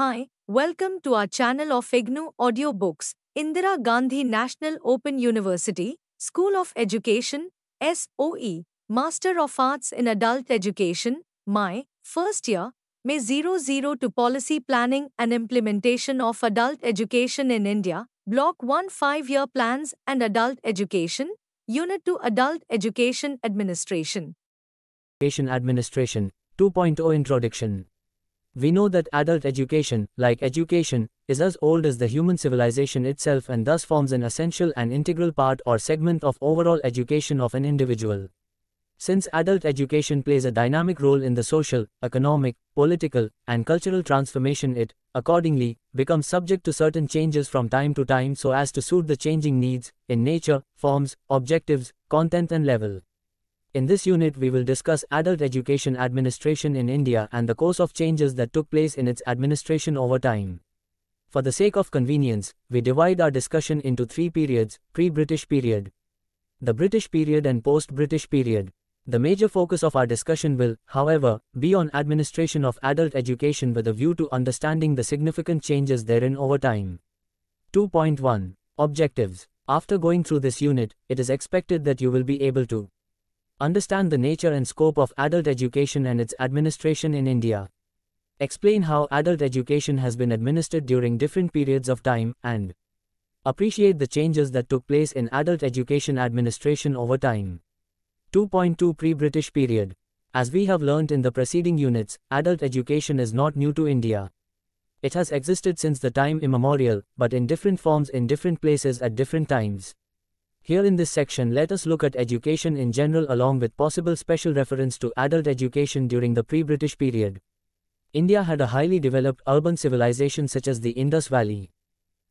Hi, welcome to our channel of IGNOU Audiobooks, Indira Gandhi National Open University, School of Education, SOE, Master of Arts in Adult Education, my first year, May 00 to Policy Planning and Implementation of Adult Education in India, Block 1 5-Year Plans and Adult Education, Unit 2 Adult Education Administration. Education Administration 2.0 Introduction. We know that adult education, like education, is as old as the human civilization itself and thus forms an essential and integral part or segment of overall education of an individual. Since adult education plays a dynamic role in the social, economic, political, and cultural transformation, it, accordingly, becomes subject to certain changes from time to time so as to suit the changing needs, in nature, forms, objectives, content and level. In this unit we will discuss adult education administration in India and the course of changes that took place in its administration over time. For the sake of convenience, we divide our discussion into three periods: pre-British period, the British period and post-British period. The major focus of our discussion will, however, be on administration of adult education with a view to understanding the significant changes therein over time. 2.1 Objectives. After going through this unit, it is expected that you will be able to understand the nature and scope of adult education and its administration in India. Explain how adult education has been administered during different periods of time, and appreciate the changes that took place in adult education administration over time. 2.2 Pre-British period. As we have learnt in the preceding units, adult education is not new to India. It has existed since the time immemorial, but in different forms in different places at different times. Here in this section let us look at education in general along with possible special reference to adult education during the pre-British period. India had a highly developed urban civilization such as the Indus Valley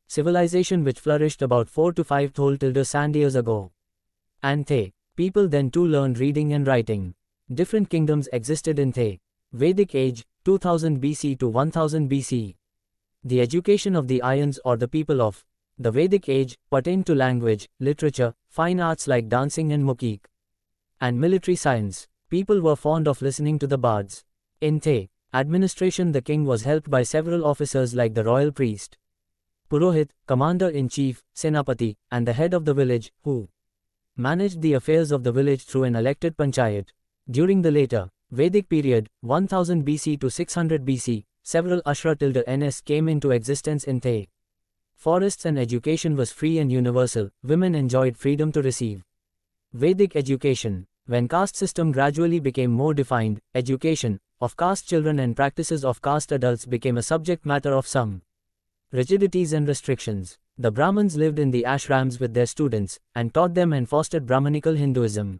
civilization which flourished about 4 to 5,000 years ago. And they people then too learned reading and writing. Different kingdoms existed in the Vedic age, 2000 BC to 1000 BC. The education of the Aryans or the people of the Vedic age pertained to language, literature, fine arts like dancing and mukik, and military science. People were fond of listening to the bards. In the administration the king was helped by several officers like the royal priest, Purohit, commander-in-chief, Senapati, and the head of the village, who managed the affairs of the village through an elected panchayat. During the later Vedic period, 1000 BC to 600 BC, several Ashra-ns came into existence in the forests and education was free and universal. Women enjoyed freedom to receive Vedic education. When caste system gradually became more defined, education of caste children and practices of caste adults became a subject matter of some rigidities and restrictions. The Brahmins lived in the ashrams with their students, and taught them and fostered Brahmanical Hinduism.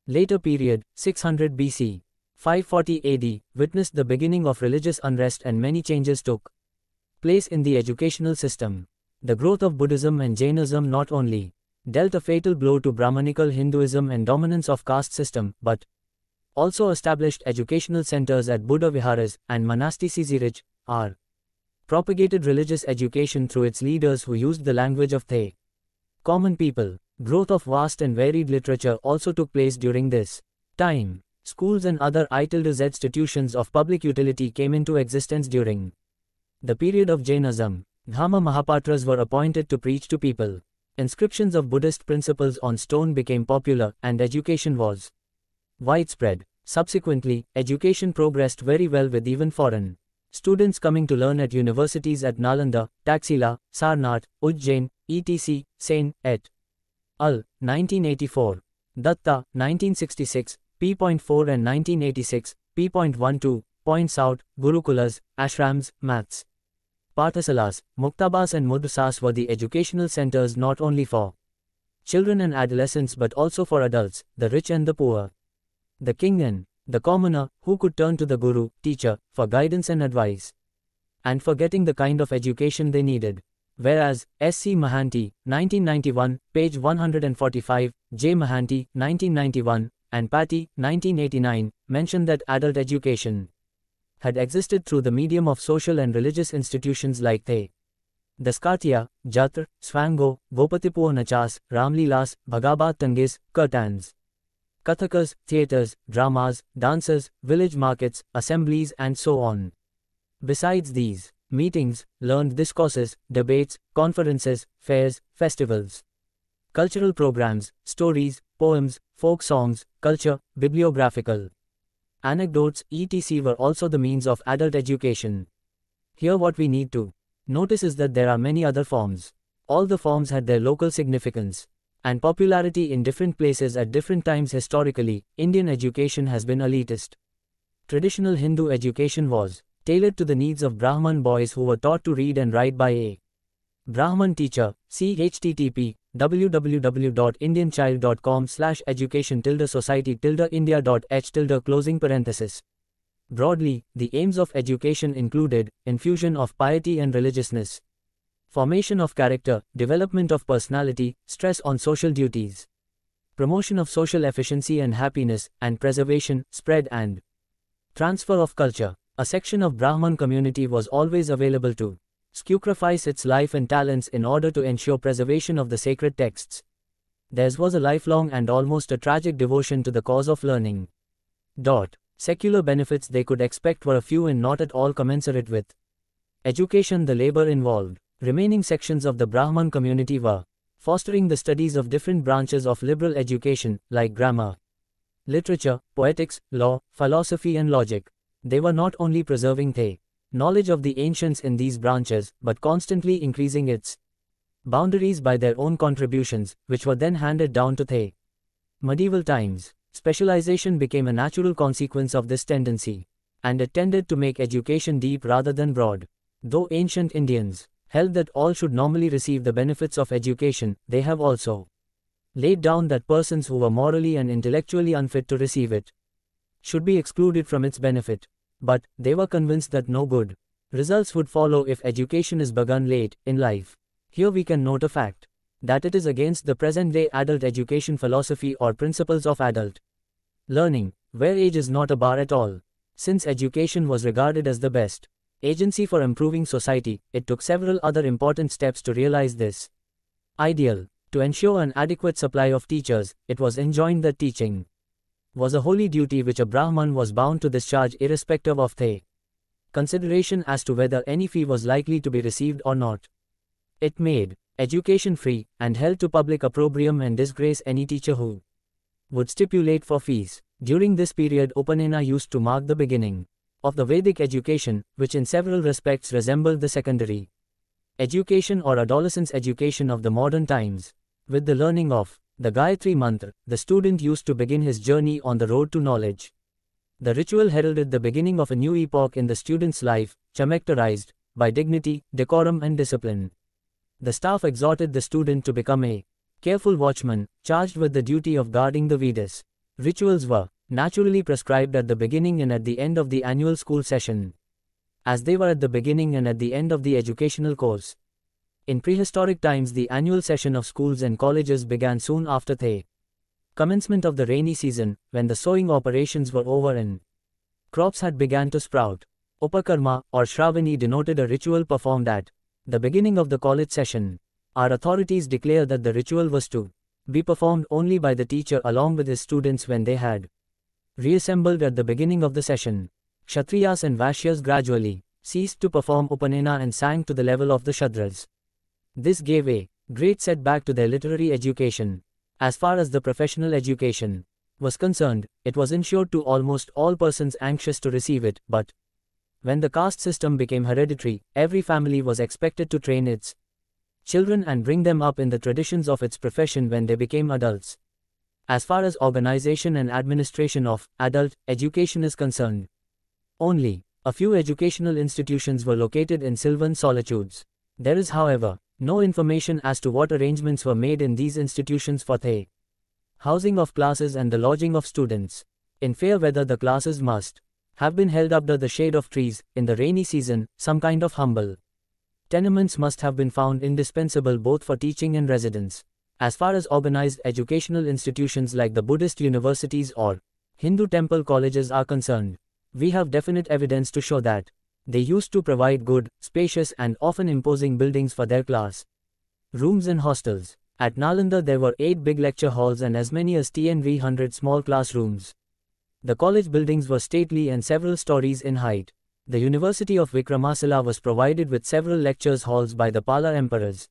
Later period, 600 BC, 540 AD, witnessed the beginning of religious unrest and many changes took place in the educational system. The growth of Buddhism and Jainism not only dealt a fatal blow to Brahmanical Hinduism and dominance of caste system, but also established educational centers at Buddha Viharas and monasticism, propagated religious education through its leaders who used the language of the common people. Growth of vast and varied literature also took place during this time. Schools and other institutions of public utility came into existence during the period of Jainism. Dhamma Mahapatras were appointed to preach to people. Inscriptions of Buddhist principles on stone became popular, and education was widespread. Subsequently, education progressed very well with even foreign students coming to learn at universities at Nalanda, Taxila, Sarnath, Ujjain, etc. Sen. et al. 1984. Datta, 1966, p.4 and 1986, p.12, points out, Gurukulas, ashrams, maths, Pathasalas, Muktabas and Madrasas were the educational centers not only for children and adolescents but also for adults, the rich and the poor, the king and the commoner, who could turn to the guru, teacher, for guidance and advice, and for getting the kind of education they needed. Whereas, S.C. Mahanti, 1991, page 145, J. Mahanti, 1991, and Patti, 1989, mention that adult education had existed through the medium of social and religious institutions like the Daskatiya, Jatra, Swango, Gopatipuo Nachas, Ramlilas, Bhagabat Tangis, Kirtans, Kathakas, theatres, dramas, dances, village markets, assemblies and so on. Besides these, Meetings, learned discourses, debates, conferences, fairs, festivals. Cultural programs, stories, poems, folk songs, culture, bibliographical anecdotes, etc. were also the means of adult education. Here what we need to notice is that there are many other forms. All the forms had their local significance and popularity in different places at different times. Historically, Indian education has been elitist. Traditional Hindu education was tailored to the needs of Brahman boys who were taught to read and write by a Brahman teacher. See http www.indianchild.com/education-society-india.h. Broadly, the aims of education included infusion of piety and religiousness, formation of character, development of personality, stress on social duties, promotion of social efficiency and happiness, and preservation, spread and transfer of culture. A section of Brahman community was always available to sacrifice its life and talents in order to ensure preservation of the sacred texts. Theirs was a lifelong and almost a tragic devotion to the cause of learning. Secular benefits they could expect were a few and not at all commensurate with education. The labor involved. Remaining sections of the Brahman community were fostering the studies of different branches of liberal education, like grammar, literature, poetics, law, philosophy and logic. They were not only preserving the knowledge of the ancients in these branches, but constantly increasing its boundaries by their own contributions, which were then handed down to the medieval times. Specialization became a natural consequence of this tendency, and it tended to make education deep rather than broad. Though ancient Indians held that all should normally receive the benefits of education, they have also laid down that persons who were morally and intellectually unfit to receive it should be excluded from its benefit. But they were convinced that no good results would follow if education is begun late in life. Here we can note a fact that it is against the present-day adult education philosophy or principles of adult learning, where age is not a bar at all. Since education was regarded as the best agency for improving society, it took several other important steps to realize this ideal. To ensure an adequate supply of teachers, it was enjoined that teaching was a holy duty which a Brahman was bound to discharge irrespective of the consideration as to whether any fee was likely to be received or not. It made education free, and held to public opprobrium and disgrace any teacher who would stipulate for fees. During this period, Upanena used to mark the beginning of the Vedic education, which in several respects resembled the secondary education or adolescence education of the modern times. With the learning of the Gayatri Mantra, the student used to begin his journey on the road to knowledge. The ritual heralded the beginning of a new epoch in the student's life, characterized by dignity, decorum and discipline. The staff exhorted the student to become a careful watchman, charged with the duty of guarding the Vedas. Rituals were naturally prescribed at the beginning and at the end of the annual school session, as they were at the beginning and at the end of the educational course. In prehistoric times, the annual session of schools and colleges began soon after the commencement of the rainy season, when the sowing operations were over and crops had begun to sprout. Upakarma or Shravani denoted a ritual performed at the beginning of the college session. Our authorities declare that the ritual was to be performed only by the teacher along with his students when they had reassembled at the beginning of the session. Kshatriyas and Vaishyas gradually ceased to perform Upanena and sank to the level of the Shudras. This gave a great setback to their literary education. As far as the professional education was concerned, it was ensured to almost all persons anxious to receive it, but when the caste system became hereditary, every family was expected to train its children and bring them up in the traditions of its profession when they became adults. As far as organization and administration of adult education is concerned, only a few educational institutions were located in sylvan solitudes. There is, however, no information as to what arrangements were made in these institutions for the housing of classes and the lodging of students. In fair weather, the classes must have been held under the shade of trees. In the rainy season, some kind of humble tenements must have been found indispensable both for teaching and residence. As far as organized educational institutions like the Buddhist universities or Hindu temple colleges are concerned, we have definite evidence to show that they used to provide good, spacious and often imposing buildings for their class rooms and hostels. At Nalanda there were 8 big lecture halls and as many as 100 small classrooms. The college buildings were stately and several stories in height. The University of Vikramasila was provided with several lectures halls by the Pala emperors.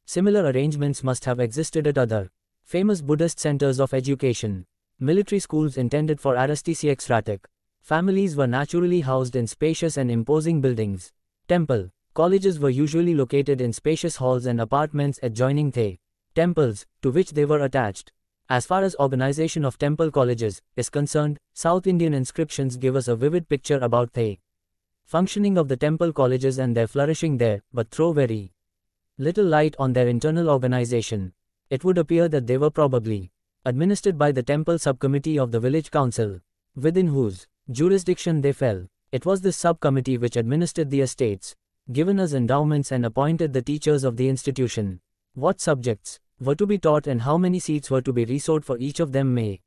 Similar arrangements must have existed at other famous Buddhist centers of education. Military schools intended for aristocratic families were naturally housed in spacious and imposing buildings. Temple colleges were usually located in spacious halls and apartments adjoining the temples to which they were attached. As far as organization of temple colleges is concerned, South Indian inscriptions give us a vivid picture about the functioning of the temple colleges and their flourishing there, but throw very little light on their internal organization. It would appear that they were probably administered by the temple subcommittee of the village council, within whose jurisdiction they fell. It was this subcommittee which administered the estates, given as endowments, and appointed the teachers of the institution. What subjects were to be taught and how many seats were to be reserved for each of them may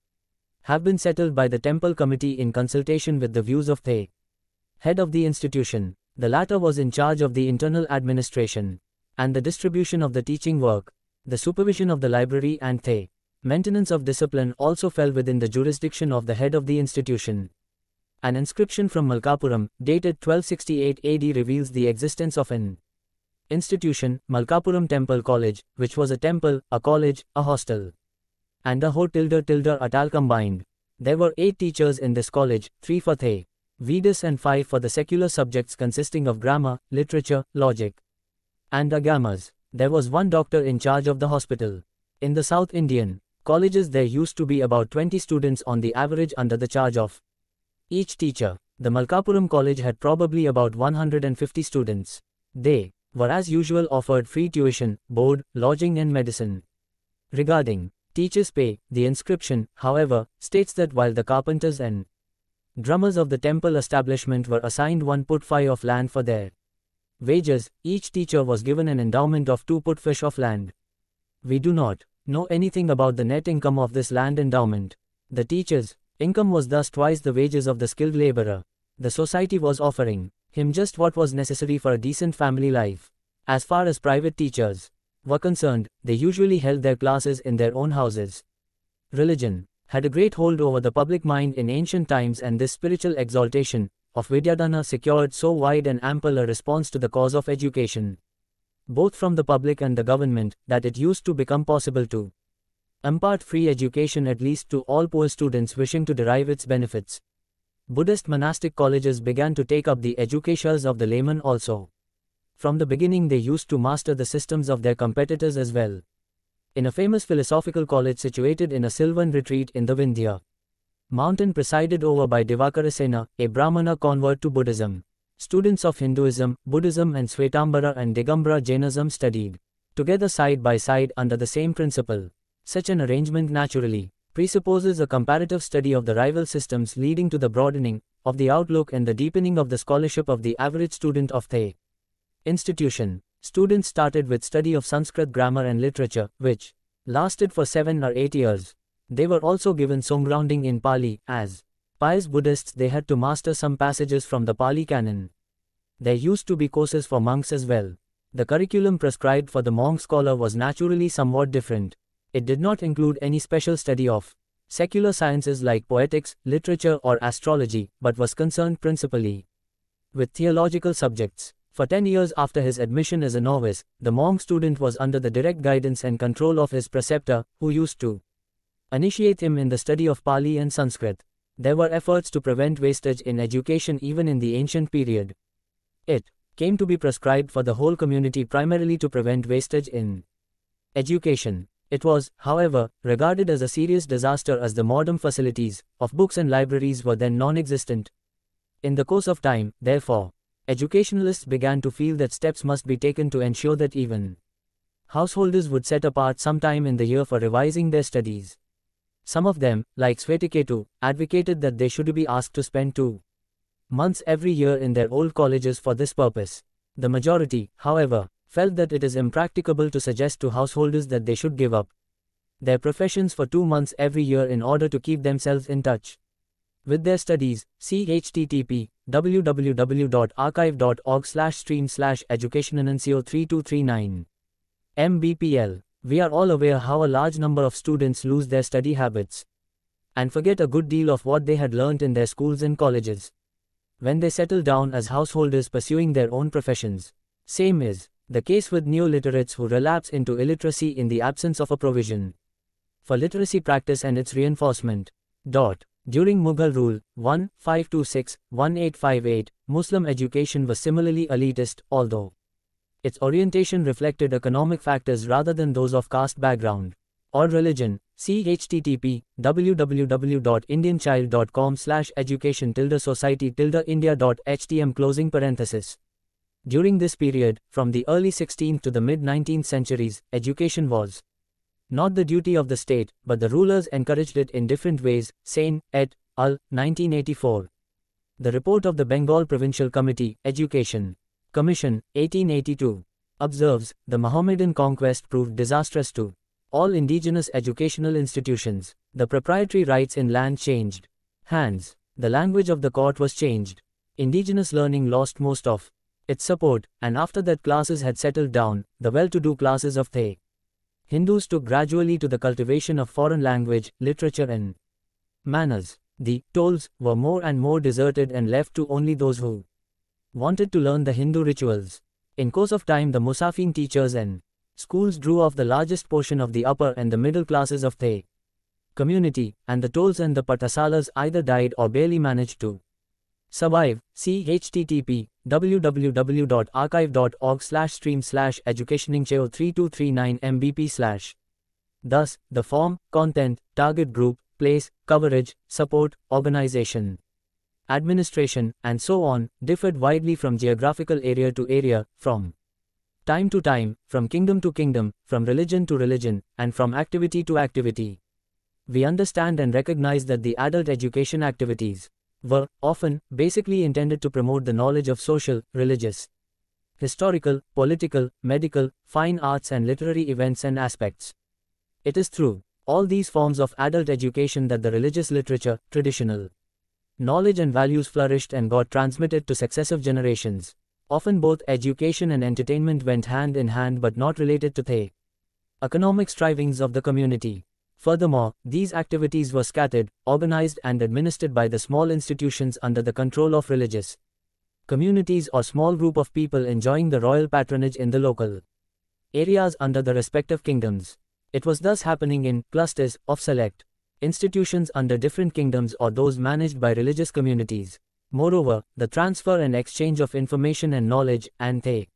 have been settled by the temple committee in consultation with the views of the head of the institution. The latter was in charge of the internal administration and the distribution of the teaching work. The supervision of the library and the maintenance of discipline also fell within the jurisdiction of the head of the institution. An inscription from Malkapuram, dated 1268 AD, reveals the existence of an institution, Malkapuram Temple College, which was a temple, a college, a hostel, and a atal combined. There were 8 teachers in this college, 3 for the Vedas and 5 for the secular subjects consisting of grammar, literature, logic, and agamas. There was 1 doctor in charge of the hospital. In the South Indian colleges there used to be about 20 students on the average under the charge of each teacher. The Malkapuram College had probably about 150 students. They were as usual offered free tuition, board, lodging and medicine. Regarding teachers' pay, the inscription, however, states that while the carpenters and drummers of the temple establishment were assigned 1 put-5 of land for their wages, each teacher was given an endowment of 2 put-5 of land. We do not know anything about the net income of this land endowment. The teacher's income was thus twice the wages of the skilled laborer. The society was offering him just what was necessary for a decent family life. As far as private teachers were concerned, they usually held their classes in their own houses. Religion had a great hold over the public mind in ancient times, and this spiritual exaltation of Vidyadhana secured so wide and ample a response to the cause of education, both from the public and the government, that it used to become possible to impart free education at least to all poor students wishing to derive its benefits. Buddhist monastic colleges began to take up the educations of the layman also. From the beginning they used to master the systems of their competitors as well. In a famous philosophical college situated in a sylvan retreat in the Vindhya mountain presided over by Divakarasena, a Brahmana convert to Buddhism, students of Hinduism, Buddhism and Svetambara and Digambara Jainism studied together side by side under the same principle. Such an arrangement naturally presupposes a comparative study of the rival systems, leading to the broadening of the outlook and the deepening of the scholarship of the average student of the institution. Students started with study of Sanskrit grammar and literature, which lasted for 7 or 8 years. They were also given some grounding in Pali. As pious Buddhists, they had to master some passages from the Pali canon. There used to be courses for monks as well. The curriculum prescribed for the monk scholar was naturally somewhat different. It did not include any special study of secular sciences like poetics, literature or astrology, but was concerned principally with theological subjects. For 10 years after his admission as a novice, the monk student was under the direct guidance and control of his preceptor, who used to initiate him in the study of Pali and Sanskrit. There were efforts to prevent wastage in education even in the ancient period. It came to be prescribed for the whole community primarily to prevent wastage in education. It was, however, regarded as a serious disaster as the modern facilities of books and libraries were then non-existent. In the course of time, therefore, educationalists began to feel that steps must be taken to ensure that even householders would set apart some time in the year for revising their studies. Some of them, like Svetiketu, advocated that they should be asked to spend 2 months every year in their old colleges for this purpose. The majority, however, felt that it is impracticable to suggest to householders that they should give up their professions for 2 months every year in order to keep themselves in touch with their studies. See http://www.archive.org/stream/educationannuncio3239. MBPL. We are all aware how a large number of students lose their study habits and forget a good deal of what they had learnt in their schools and colleges. when they settle down as householders pursuing their own professions. Same is the case with neoliterates who relapse into illiteracy in the absence of a provision for literacy practice and its reinforcement. During Mughal rule, 1526-1858, Muslim education was similarly elitist, although its orientation reflected economic factors rather than those of caste background or religion. See http www.indianchild.com/education-society-india.htm. During this period, from the early 16th to the mid-19th centuries, education was not the duty of the state, but the rulers encouraged it in different ways. Sain, et al., 1984. The report of the Bengal Provincial Committee, Education Commission, 1882, observes, the Mohammedan conquest proved disastrous to all indigenous educational institutions. The proprietary rights in land changed hands. The language of the court was changed. Indigenous learning lost most of its support, and after that classes had settled down, the well-to-do classes of the Hindus took gradually to the cultivation of foreign language, literature and manners. The tolls were more and more deserted and left to only those who wanted to learn the Hindu rituals. In course of time the Musafin teachers and schools drew off the largest portion of the upper and the middle classes of the community, and the tolls and the patasalas either died or barely managed to survive. See http www.archive.org/stream/educationingcheo3239 Thus, the form, content, target group, place, coverage, support, organization, administration, and so on, differed widely from geographical area to area, from time to time, from kingdom to kingdom, from religion to religion, and from activity to activity. We understand and recognize that the adult education activities were, often, basically intended to promote the knowledge of social, religious, historical, political, medical, fine arts and literary events and aspects. It is through all these forms of adult education that the religious literature, traditional knowledge and values flourished and got transmitted to successive generations. Often both education and entertainment went hand in hand but not related to the economic strivings of the community. Furthermore, these activities were scattered, organized and administered by the small institutions under the control of religious communities or small group of people enjoying the royal patronage in the local areas under the respective kingdoms. It was thus happening in clusters of select institutions under different kingdoms or those managed by religious communities. Moreover, the transfer and exchange of information and knowledge, and the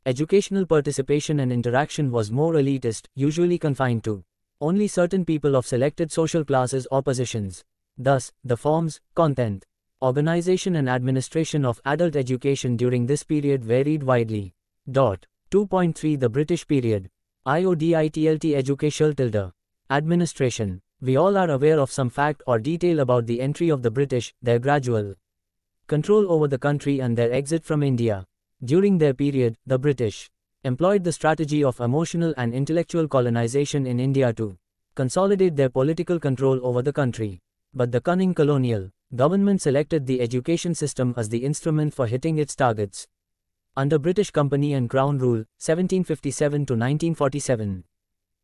educational participation and interaction was more elitist, usually confined to only certain people of selected social classes or positions. Thus, the forms, content, organization and administration of adult education during this period varied widely. 2.3 The British period. IODITLT Education Administration. We all are aware of some fact or detail about the entry of the British, their gradual control over the country and their exit from India. During their period, the British employed the strategy of emotional and intellectual colonization in India to consolidate their political control over the country. But the cunning colonial government selected the education system as the instrument for hitting its targets. Under British Company and Crown Rule, 1757 to 1947,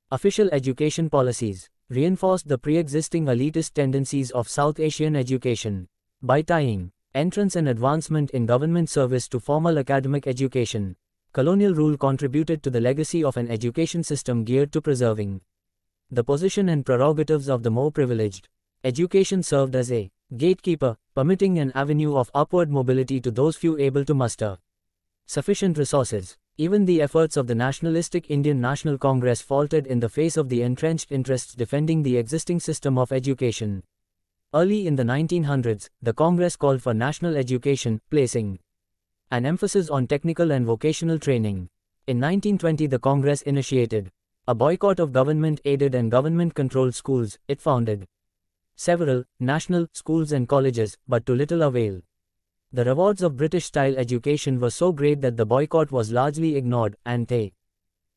official education policies reinforced the pre-existing elitist tendencies of South Asian education by tying entrance and advancement in government service to formal academic education. Colonial rule contributed to the legacy of an education system geared to preserving the position and prerogatives of the more privileged. Education served as a gatekeeper, permitting an avenue of upward mobility to those few able to muster sufficient resources. Even the efforts of the nationalistic Indian National Congress faltered in the face of the entrenched interests defending the existing system of education. Early in the 1900s, the Congress called for national education, placing an emphasis on technical and vocational training. In 1920 the Congress initiated a boycott of government-aided and government-controlled schools. It founded several national schools and colleges, but to little avail. The rewards of British-style education were so great that the boycott was largely ignored, and the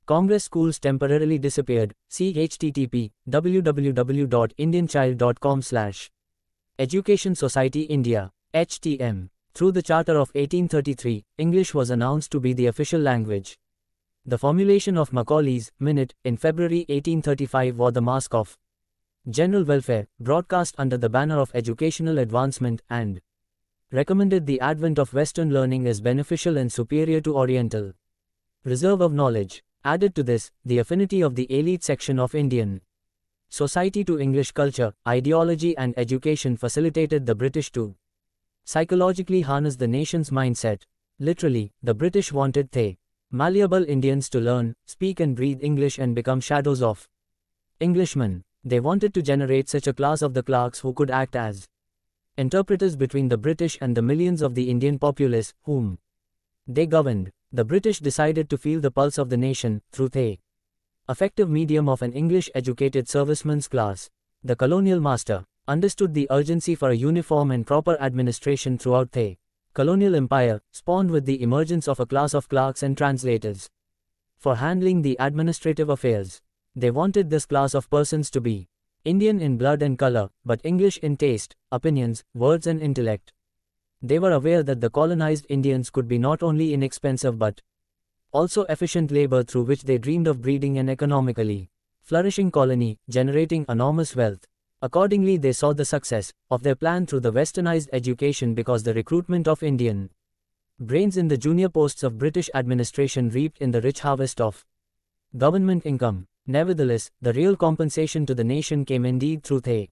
Congress schools temporarily disappeared. See http www.indianchild.com/Education Society India. HTM. Through the Charter of 1833, English was announced to be the official language. The formulation of Macaulay's Minute in February 1835 wore the mask of general welfare, broadcast under the banner of educational advancement, and recommended the advent of Western learning as beneficial and superior to Oriental. Reserve of knowledge. Added to this, the affinity of the elite section of Indian society to English culture, ideology and education facilitated the British to psychologically harness the nation's mindset. Literally, the British wanted the malleable Indians to learn, speak and breathe English and become shadows of Englishmen. They wanted to generate such a class of the clerks who could act as interpreters between the British and the millions of the Indian populace, whom they governed. The British decided to feel the pulse of the nation, through the effective medium of an English-educated serviceman's class. The colonial master understood the urgency for a uniform and proper administration throughout the colonial empire, spawned with the emergence of a class of clerks and translators for handling the administrative affairs. They wanted this class of persons to be Indian in blood and color, but English in taste, opinions, words and intellect. They were aware that the colonized Indians could be not only inexpensive but also efficient labor through which they dreamed of breeding an economically flourishing colony, generating enormous wealth. Accordingly, they saw the success of their plan through the westernized education because the recruitment of Indian brains in the junior posts of British administration reaped in the rich harvest of government income. Nevertheless, the real compensation to the nation came indeed through the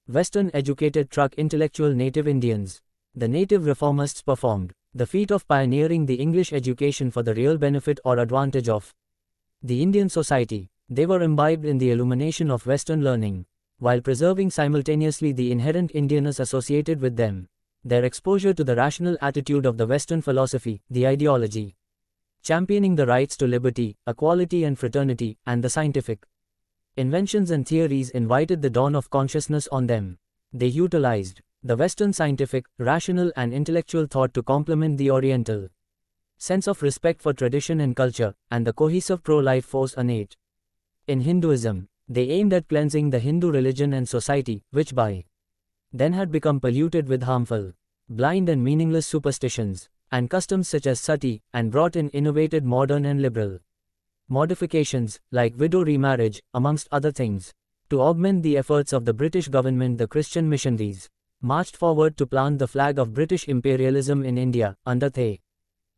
Western educated truck intellectual native Indians. The native reformists performed the feat of pioneering the English education for the real benefit or advantage of the Indian society. They were imbibed in the illumination of Western learning, while preserving simultaneously the inherent Indianness associated with them. Their exposure to the rational attitude of the Western philosophy, the ideology championing the rights to liberty, equality and fraternity, and the scientific inventions and theories invited the dawn of consciousness on them. They utilized the Western scientific, rational and intellectual thought to complement the Oriental sense of respect for tradition and culture, and the cohesive pro-life force innate in Hinduism. They aimed at cleansing the Hindu religion and society, which by then had become polluted with harmful, blind and meaningless superstitions and customs such as sati, and brought in innovated modern and liberal modifications, like widow remarriage, amongst other things. To augment the efforts of the British government, the Christian missionaries marched forward to plant the flag of British imperialism in India, under the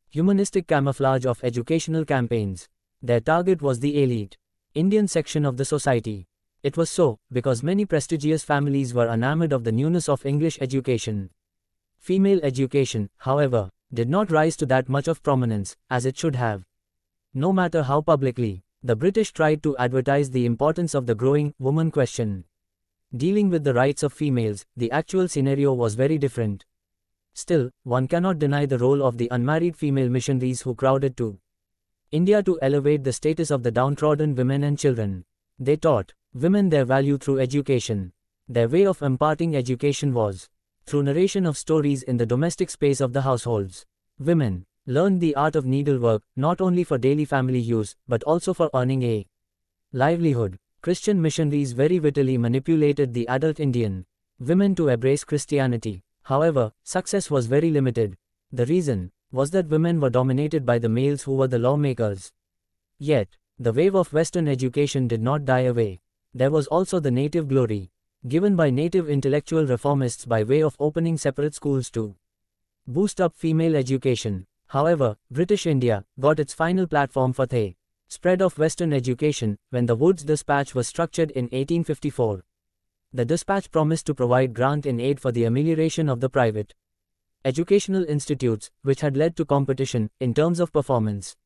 humanistic camouflage of educational campaigns. Their target was the elite Indian section of the society. It was so, because many prestigious families were enamored of the newness of English education. Female education, however, did not rise to that much of prominence, as it should have. No matter how publicly the British tried to advertise the importance of the growing woman question, dealing with the rights of females, the actual scenario was very different. Still, one cannot deny the role of the unmarried female missionaries who crowded to India to elevate the status of the downtrodden women and children. They taught women their value through education. Their way of imparting education was through narration of stories in the domestic space of the households. Women learned the art of needlework, not only for daily family use, but also for earning a livelihood. Christian missionaries very wittily manipulated the adult Indian women to embrace Christianity. However, success was very limited. The reason was that women were dominated by the males who were the lawmakers. Yet, the wave of Western education did not die away. There was also the native glory given by native intellectual reformists by way of opening separate schools to boost up female education. However, British India got its final platform for the spread of Western education when the Woods Dispatch was structured in 1854. The dispatch promised to provide grant in aid for the amelioration of the private educational institutes, which had led to competition, in terms of performance,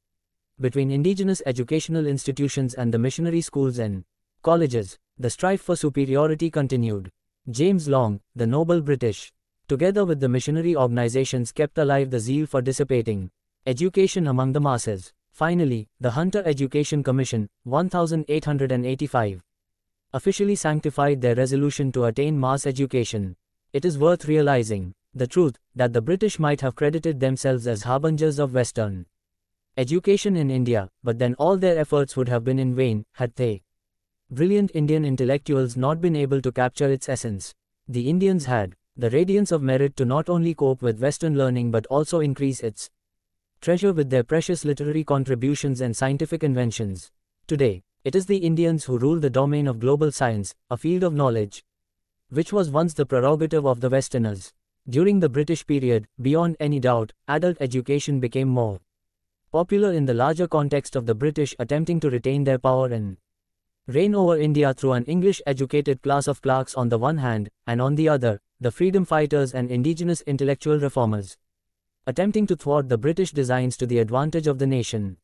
between indigenous educational institutions and the missionary schools and colleges. The strife for superiority continued. James Long, the noble British, together with the missionary organizations, kept alive the zeal for dissipating education among the masses. Finally, the Hunter Education Commission, 1885, officially sanctified their resolution to attain mass education. It is worth realizing the truth that the British might have credited themselves as harbingers of Western education in India, but then all their efforts would have been in vain had they brilliant Indian intellectuals not been able to capture its essence. The Indians had the radiance of merit to not only cope with Western learning but also increase its treasure with their precious literary contributions and scientific inventions. Today, it is the Indians who rule the domain of global science, a field of knowledge which was once the prerogative of the Westerners. During the British period, beyond any doubt, adult education became more popular in the larger context of the British attempting to retain their power and reign over India through an English-educated class of clerks on the one hand, and on the other, the freedom fighters and indigenous intellectual reformers, attempting to thwart the British designs to the advantage of the nation.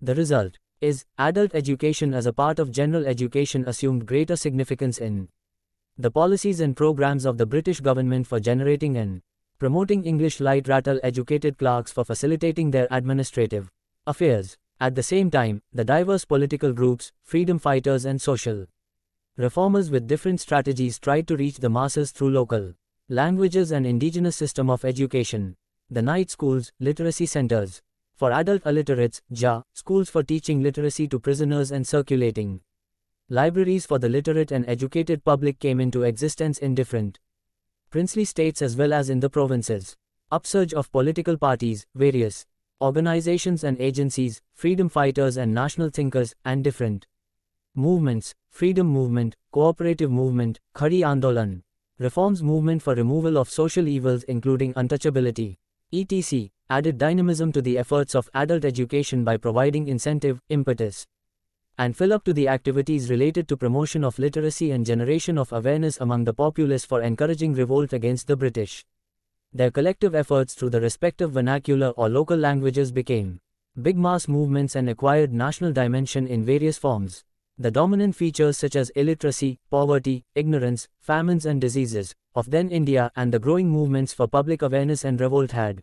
The result is, adult education as a part of general education assumed greater significance in the policies and programs of the British government for generating and promoting English light rattle educated clerks for facilitating their administrative affairs. At the same time, the diverse political groups, freedom fighters and social reformers with different strategies tried to reach the masses through local languages and indigenous system of education. The night schools, literacy centers for adult illiterates, JA, schools for teaching literacy to prisoners and circulating libraries for the literate and educated public came into existence in different princely states as well as in the provinces. Upsurge of political parties, various organizations and agencies, freedom fighters and national thinkers, and different movements, freedom movement, cooperative movement, Khadi Andolan, reforms movement for removal of social evils including untouchability, etc., added dynamism to the efforts of adult education by providing incentive, impetus, and fill up to the activities related to promotion of literacy and generation of awareness among the populace for encouraging revolt against the British. Their collective efforts through the respective vernacular or local languages became big mass movements and acquired national dimension in various forms. The dominant features such as illiteracy, poverty, ignorance, famines and diseases of then India and the growing movements for public awareness and revolt had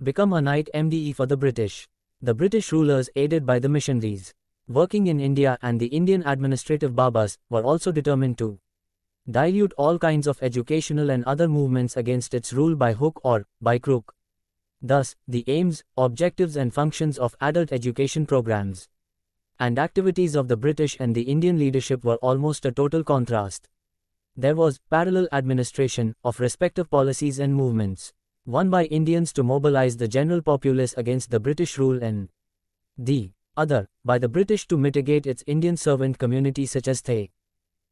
become a night MDE for the British. The British rulers, aided by the missionaries working in India and the Indian administrative Babas, were also determined to dilute all kinds of educational and other movements against its rule by hook or by crook. Thus, the aims, objectives and functions of adult education programs and activities of the British and the Indian leadership were almost a total contrast. There was parallel administration of respective policies and movements, one by Indians to mobilize the general populace against the British rule and the other, by the British to mitigate its Indian servant community such as the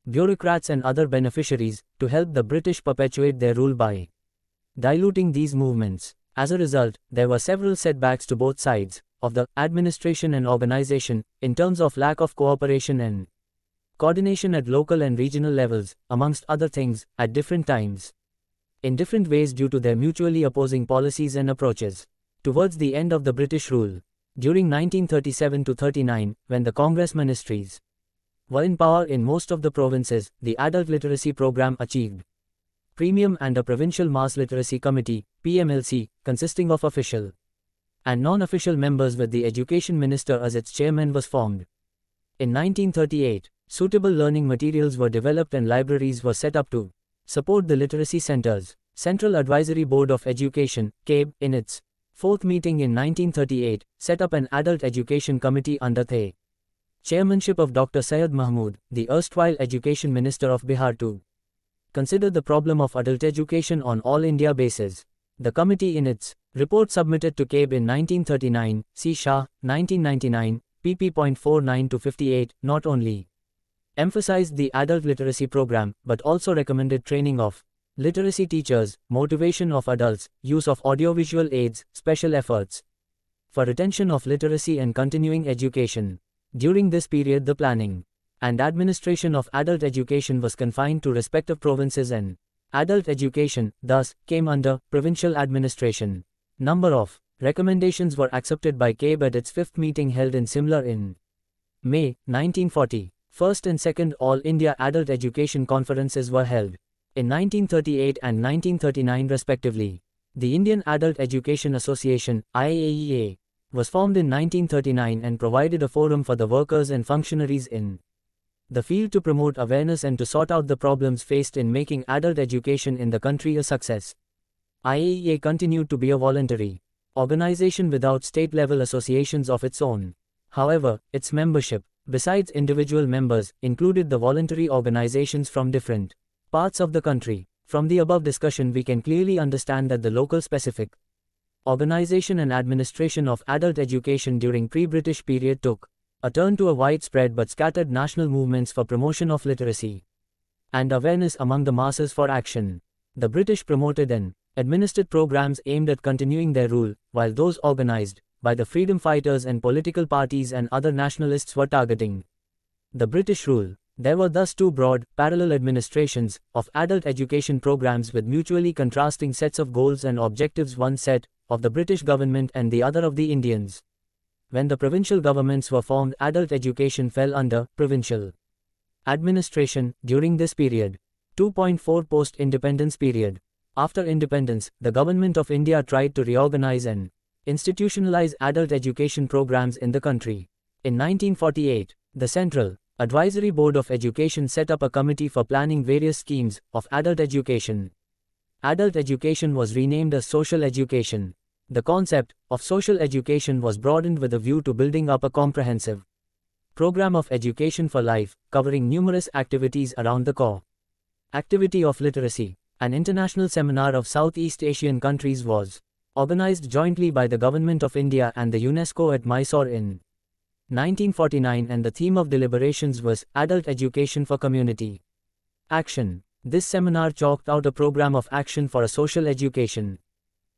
bureaucrats and other beneficiaries, to help the British perpetuate their rule by diluting these movements. As a result, there were several setbacks to both sides of the administration and organization, in terms of lack of cooperation and coordination at local and regional levels, amongst other things, at different times, in different ways due to their mutually opposing policies and approaches. Towards the end of the British rule, during 1937–39, when the Congress ministries were in power in most of the provinces, the adult literacy program achieved premium and a provincial mass literacy committee, PMLC, consisting of official and non-official members with the education minister as its chairman was formed. In 1938, suitable learning materials were developed and libraries were set up to support the literacy centers. Central Advisory Board of Education, CABE, in its fourth meeting in 1938, set up an adult education committee under the chairmanship of Dr. Syed Mahmood, the erstwhile education minister of Bihar, to consider the problem of adult education on all India basis. The committee in its report submitted to CABE in 1939, C. Shah, 1999, pp.49–58, not only emphasized the adult literacy program, but also recommended training of literacy teachers, motivation of adults, use of audiovisual aids, special efforts for retention of literacy and continuing education. During this period, the planning and administration of adult education was confined to respective provinces, and adult education, thus, came under provincial administration. Number of recommendations were accepted by CABE at its fifth meeting held in Simla in May 1940. First and second All India Adult Education Conferences were held in 1938 and 1939 respectively. The Indian Adult Education Association, IAEA, was formed in 1939 and provided a forum for the workers and functionaries in the field to promote awareness and to sort out the problems faced in making adult education in the country a success. IAEA continued to be a voluntary organization without state-level associations of its own. However, its membership, besides individual members, included the voluntary organizations from different parts of the country. From the above discussion, we can clearly understand that the local specific organization and administration of adult education during pre-British period took a turn to a widespread but scattered national movements for promotion of literacy and awareness among the masses for action. The British promoted an administered programs aimed at continuing their rule, while those organized by the freedom fighters and political parties and other nationalists were targeting the British rule. There were thus two broad, parallel administrations of adult education programs with mutually contrasting sets of goals and objectives, one set of the British government and the other of the Indians. When the provincial governments were formed, adult education fell under provincial administration during this period. 2.4 Post-independence period. After independence, the Government of India tried to reorganize and institutionalize adult education programs in the country. In 1948, the Central Advisory Board of Education set up a committee for planning various schemes of adult education. Adult education was renamed as social education. The concept of social education was broadened with a view to building up a comprehensive program of education for life, covering numerous activities around the core activity of literacy. An international seminar of Southeast Asian countries was organized jointly by the Government of India and the UNESCO at Mysore in 1949, and the theme of deliberations was Adult Education for Community Action. This seminar chalked out a program of action for a social education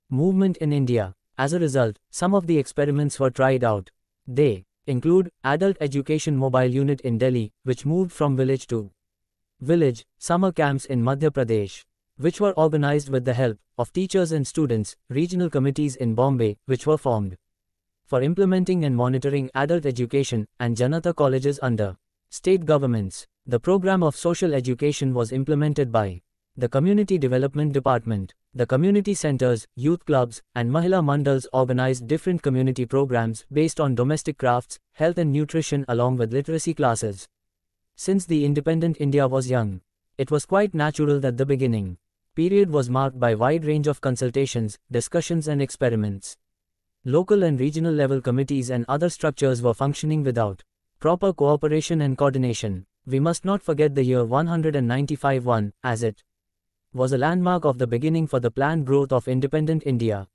movement in India. As a result, some of the experiments were tried out. They include Adult Education Mobile Unit in Delhi, which moved from village to village, summer camps in Madhya Pradesh, which were organized with the help of teachers and students, regional committees in Bombay, which were formed for implementing and monitoring adult education, and Janata colleges under state governments. The program of social education was implemented by the Community Development Department. The community centers, youth clubs, and Mahila Mandals organized different community programs based on domestic crafts, health and nutrition, along with literacy classes. Since the independent India was young, it was quite natural that the beginning period was marked by wide range of consultations, discussions and experiments. Local and regional level committees and other structures were functioning without proper cooperation and coordination. We must not forget the year 195 as it was a landmark of the beginning for the planned growth of independent India.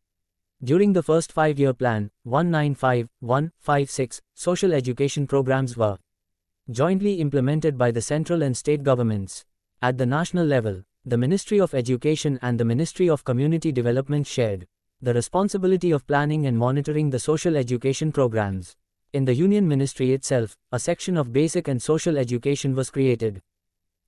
During the first 5-year plan, 1955-56, social education programs were jointly implemented by the central and state governments. At the national level, the Ministry of Education and the Ministry of Community Development shared the responsibility of planning and monitoring the social education programs. In the Union Ministry itself, a section of basic and social education was created.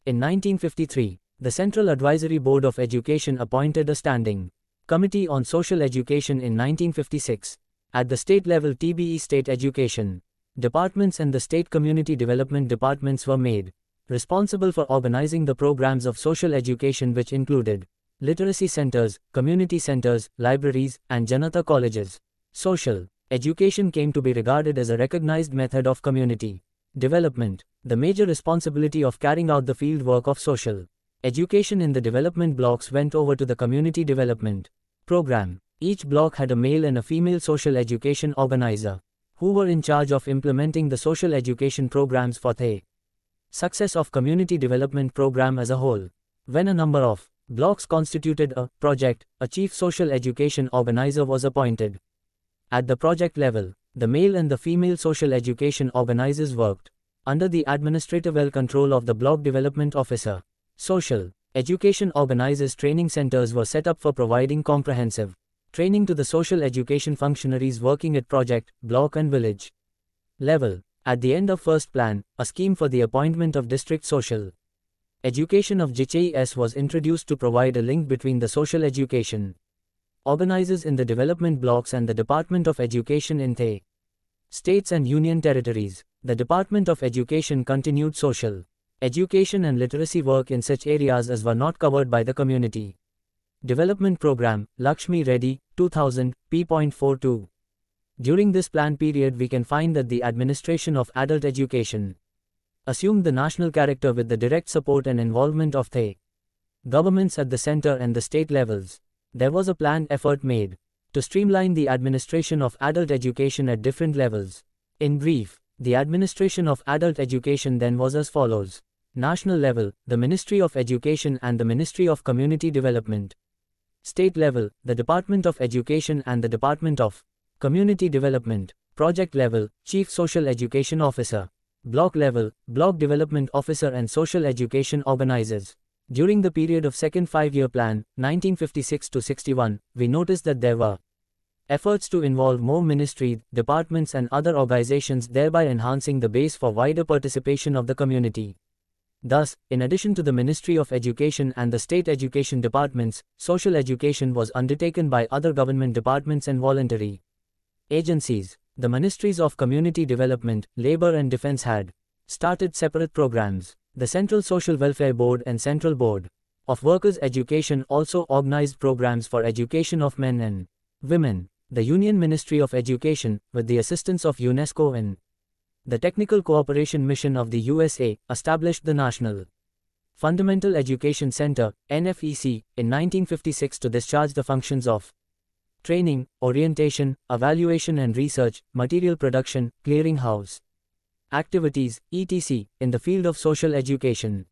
In 1953, the Central Advisory Board of Education appointed a standing committee on social education in 1956. At the state level, TBE State Education Departments and the State Community Development Departments were made responsible for organizing the programs of social education, which included literacy centers, community centers, libraries, and Janata colleges. Social education came to be regarded as a recognized method of community development. The major responsibility of carrying out the field work of social education in the development blocks went over to the Community Development Program. Each block had a male and a female social education organizer, who were in charge of implementing the social education programs for the success of community development program as a whole. When a number of blocks constituted a project, a chief social education organizer was appointed. At the project level, the male and the female social education organizers worked under the administrative control of the block development officer. Social education organizers' training centers were set up for providing comprehensive training to the social education functionaries working at project, block and village level. At the end of first plan, a scheme for the appointment of district social education of GHS was introduced to provide a link between the social education organizers in the development blocks and the Department of Education in the states and union territories. The Department of Education continued social education and literacy work in such areas as were not covered by the Community Development Program. Lakshmi Reddy, 2000, p.42. During this plan period, we can find that the administration of adult education assumed the national character with the direct support and involvement of the governments at the center and the state levels. There was a planned effort made to streamline the administration of adult education at different levels. In brief, the administration of adult education then was as follows. National level, the Ministry of Education and the Ministry of Community Development. State level, the Department of Education and the Department of Community Development. Project level, Chief Social Education Officer. Block level, Block Development Officer and Social Education Organizers. During the period of second five-year plan, 1956 to 61, we noticed that there were efforts to involve more ministries, departments and other organizations, thereby enhancing the base for wider participation of the community. Thus, in addition to the Ministry of Education and the state education departments, social education was undertaken by other government departments and voluntary agencies. The Ministries of Community Development, Labor and Defense had started separate programs. The Central Social Welfare Board and Central Board of Workers' Education also organized programs for education of men and women. The Union Ministry of Education, with the assistance of UNESCO and the Technical Cooperation Mission of the USA, established the National Fundamental Education Center, NFEC, in 1956 to discharge the functions of training, orientation, evaluation and research, material production, clearinghouse activities, etc., in the field of social education.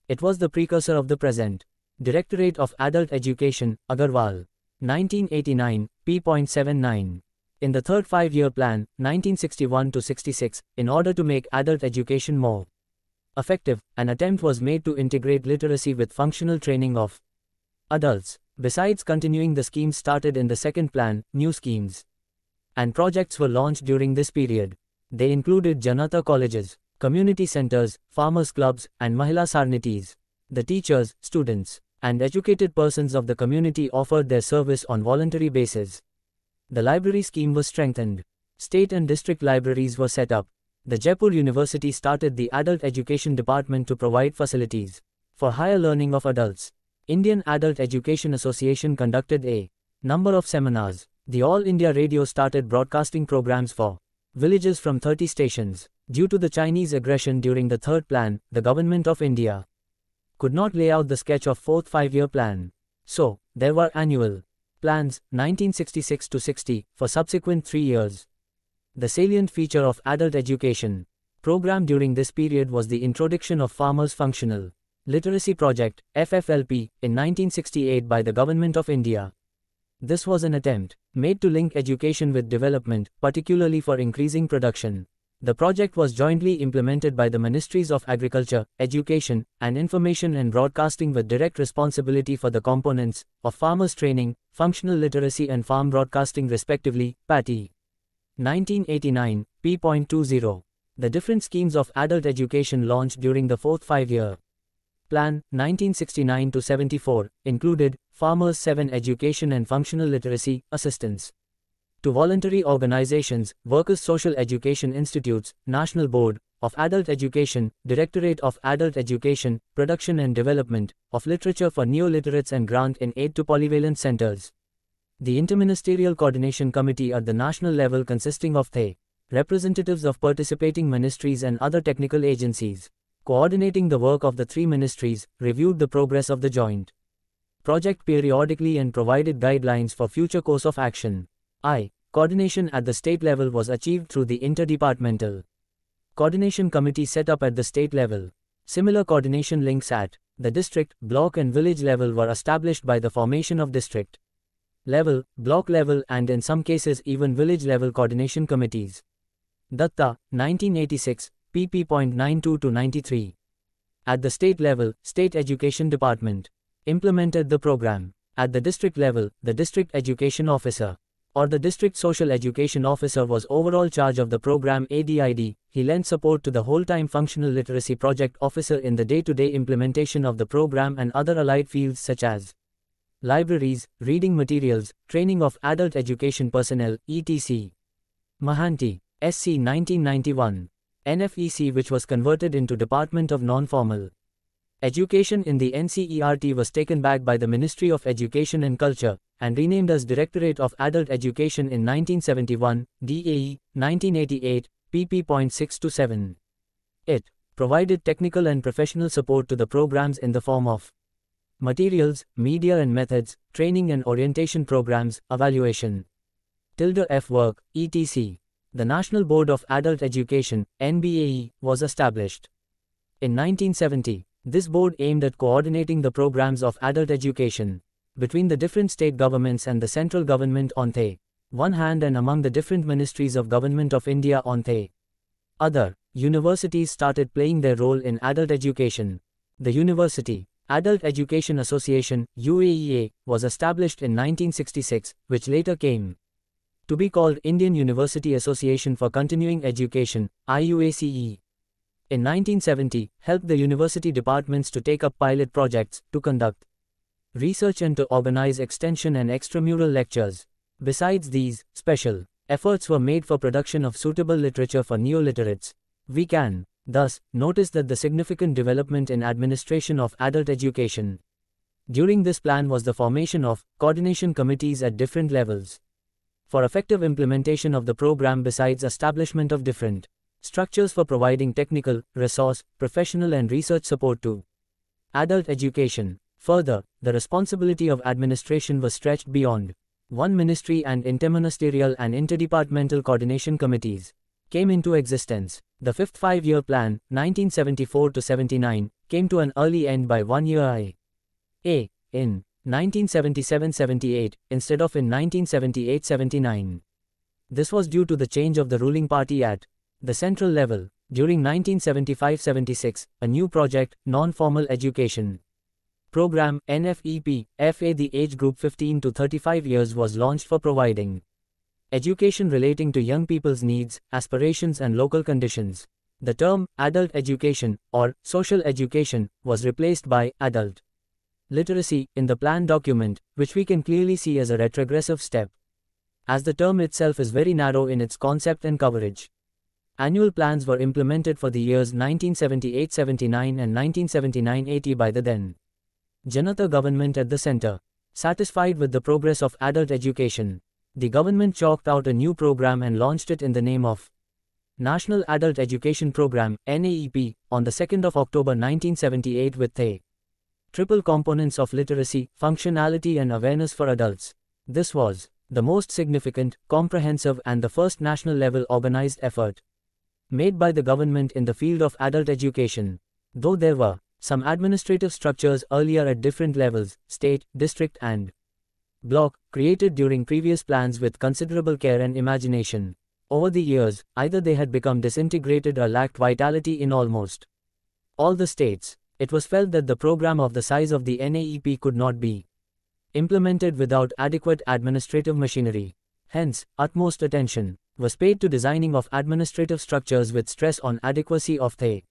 It was the precursor of the present Directorate of Adult Education, Agarwal. 1989, p.79. In the third five-year plan, 1961 to 66, in order to make adult education more effective, an attempt was made to integrate literacy with functional training of adults. Besides continuing the schemes started in the second plan, new schemes and projects were launched during this period. They included Janata colleges, community centers, farmers' clubs, and Mahila Sarnitis. The teachers, students, and educated persons of the community offered their service on voluntary basis. The library scheme was strengthened. State and district libraries were set up. The Jaipur University started the Adult Education Department to provide facilities for higher learning of adults. Indian Adult Education Association conducted a number of seminars. The All India Radio started broadcasting programs for villages from 30 stations. Due to the Chinese aggression during the third plan, the Government of India could not lay out the sketch of fourth five-year plan. So, there were annual plans, 1966 to 60, for subsequent 3 years. The salient feature of adult education program during this period was the introduction of Farmers' Functional Literacy Project, FFLP, in 1968 by the Government of India. This was an attempt made to link education with development, particularly for increasing production. The project was jointly implemented by the Ministries of Agriculture, Education, and Information and Broadcasting with direct responsibility for the components of farmers' training, functional literacy and farm broadcasting respectively, PATI. 1989, p.20. The different schemes of adult education launched during the fourth five-year plan, 1969 to 74, included Farmers 7 Education and Functional Literacy, Assistance to Voluntary Organizations, Workers' Social Education Institutes, National Board of Adult Education, Directorate of Adult Education, Production and Development of Literature for Neo-Literates and Grant in Aid to Polyvalent Centers. The Interministerial Coordination Committee at the national level consisting of the representatives of participating ministries and other technical agencies, coordinating the work of the three ministries, reviewed the progress of the joint project periodically and provided guidelines for future course of action. Coordination at the state level was achieved through the Interdepartmental Coordination Committee set up at the state level. Similar coordination links at the district, block and village level were established by the formation of district level, block level and in some cases even village level coordination committees. Datta, 1986, pp.92 to 93. At the state level, State Education Department implemented the program. At the district level, the District Education Officer or the District Social Education Officer was overall charge of the program ADID. He lent support to the whole-time Functional Literacy Project Officer in the day-to-day implementation of the program and other allied fields such as libraries, reading materials, training of adult education personnel, etc. Mahanti, SC 1991. NFEC, which was converted into Department of Non-Formal Education in the NCERT, was taken back by the Ministry of Education and Culture and renamed as Directorate of Adult Education in 1971, DAE, 1988, pp.6 to 7. It provided technical and professional support to the programs in the form of materials, media and methods, training and orientation programs, evaluation, ~F work, etc. The National Board of Adult Education, NBAE, was established in 1970. This board aimed at coordinating the programs of adult education between the different state governments and the central government on the one hand and among the different ministries of Government of India on the other. Universities started playing their role in adult education. The University Adult Education Association (UAEA) was established in 1966, which later came to be called Indian University Association for Continuing Education (IUACE). In 1970, helped the university departments to take up pilot projects, to conduct research and to organize extension and extramural lectures. Besides these, special efforts were made for production of suitable literature for neo-literates. We can, thus, notice that the significant development in administration of adult education during this plan was the formation of coordination committees at different levels for effective implementation of the program, besides establishment of different structures for providing technical, resource, professional and research support to adult education. Further, the responsibility of administration was stretched beyond one ministry, and interministerial and interdepartmental coordination committees came into existence. The fifth five-year plan, 1974-79, came to an early end by 1 year in 1977-78, instead of in 1978-79. This was due to the change of the ruling party at the central level. During 1975-76, a new project, Non-Formal Education Program, NFEP, FA, the age group 15 to 35 years, was launched for providing education relating to young people's needs, aspirations and local conditions. The term, adult education, or social education, was replaced by adult literacy in the plan document, which we can clearly see as a retrogressive step, as the term itself is very narrow in its concept and coverage. Annual plans were implemented for the years 1978-79 and 1979-80 by the then Janata government at the center. Satisfied with the progress of adult education, the government chalked out a new program and launched it in the name of National Adult Education Program, NAEP, on the 2nd of October 1978 with the triple components of literacy, functionality and awareness for adults. This was the most significant, comprehensive and the first national-level organized effort made by the government in the field of adult education. Though there were some administrative structures earlier at different levels, state, district and block, created during previous plans with considerable care and imagination, over the years, either they had become disintegrated or lacked vitality in almost all the states. It was felt that the program of the size of the NAEP could not be implemented without adequate administrative machinery. Hence, utmost attention was paid to designing of administrative structures with stress on adequacy of the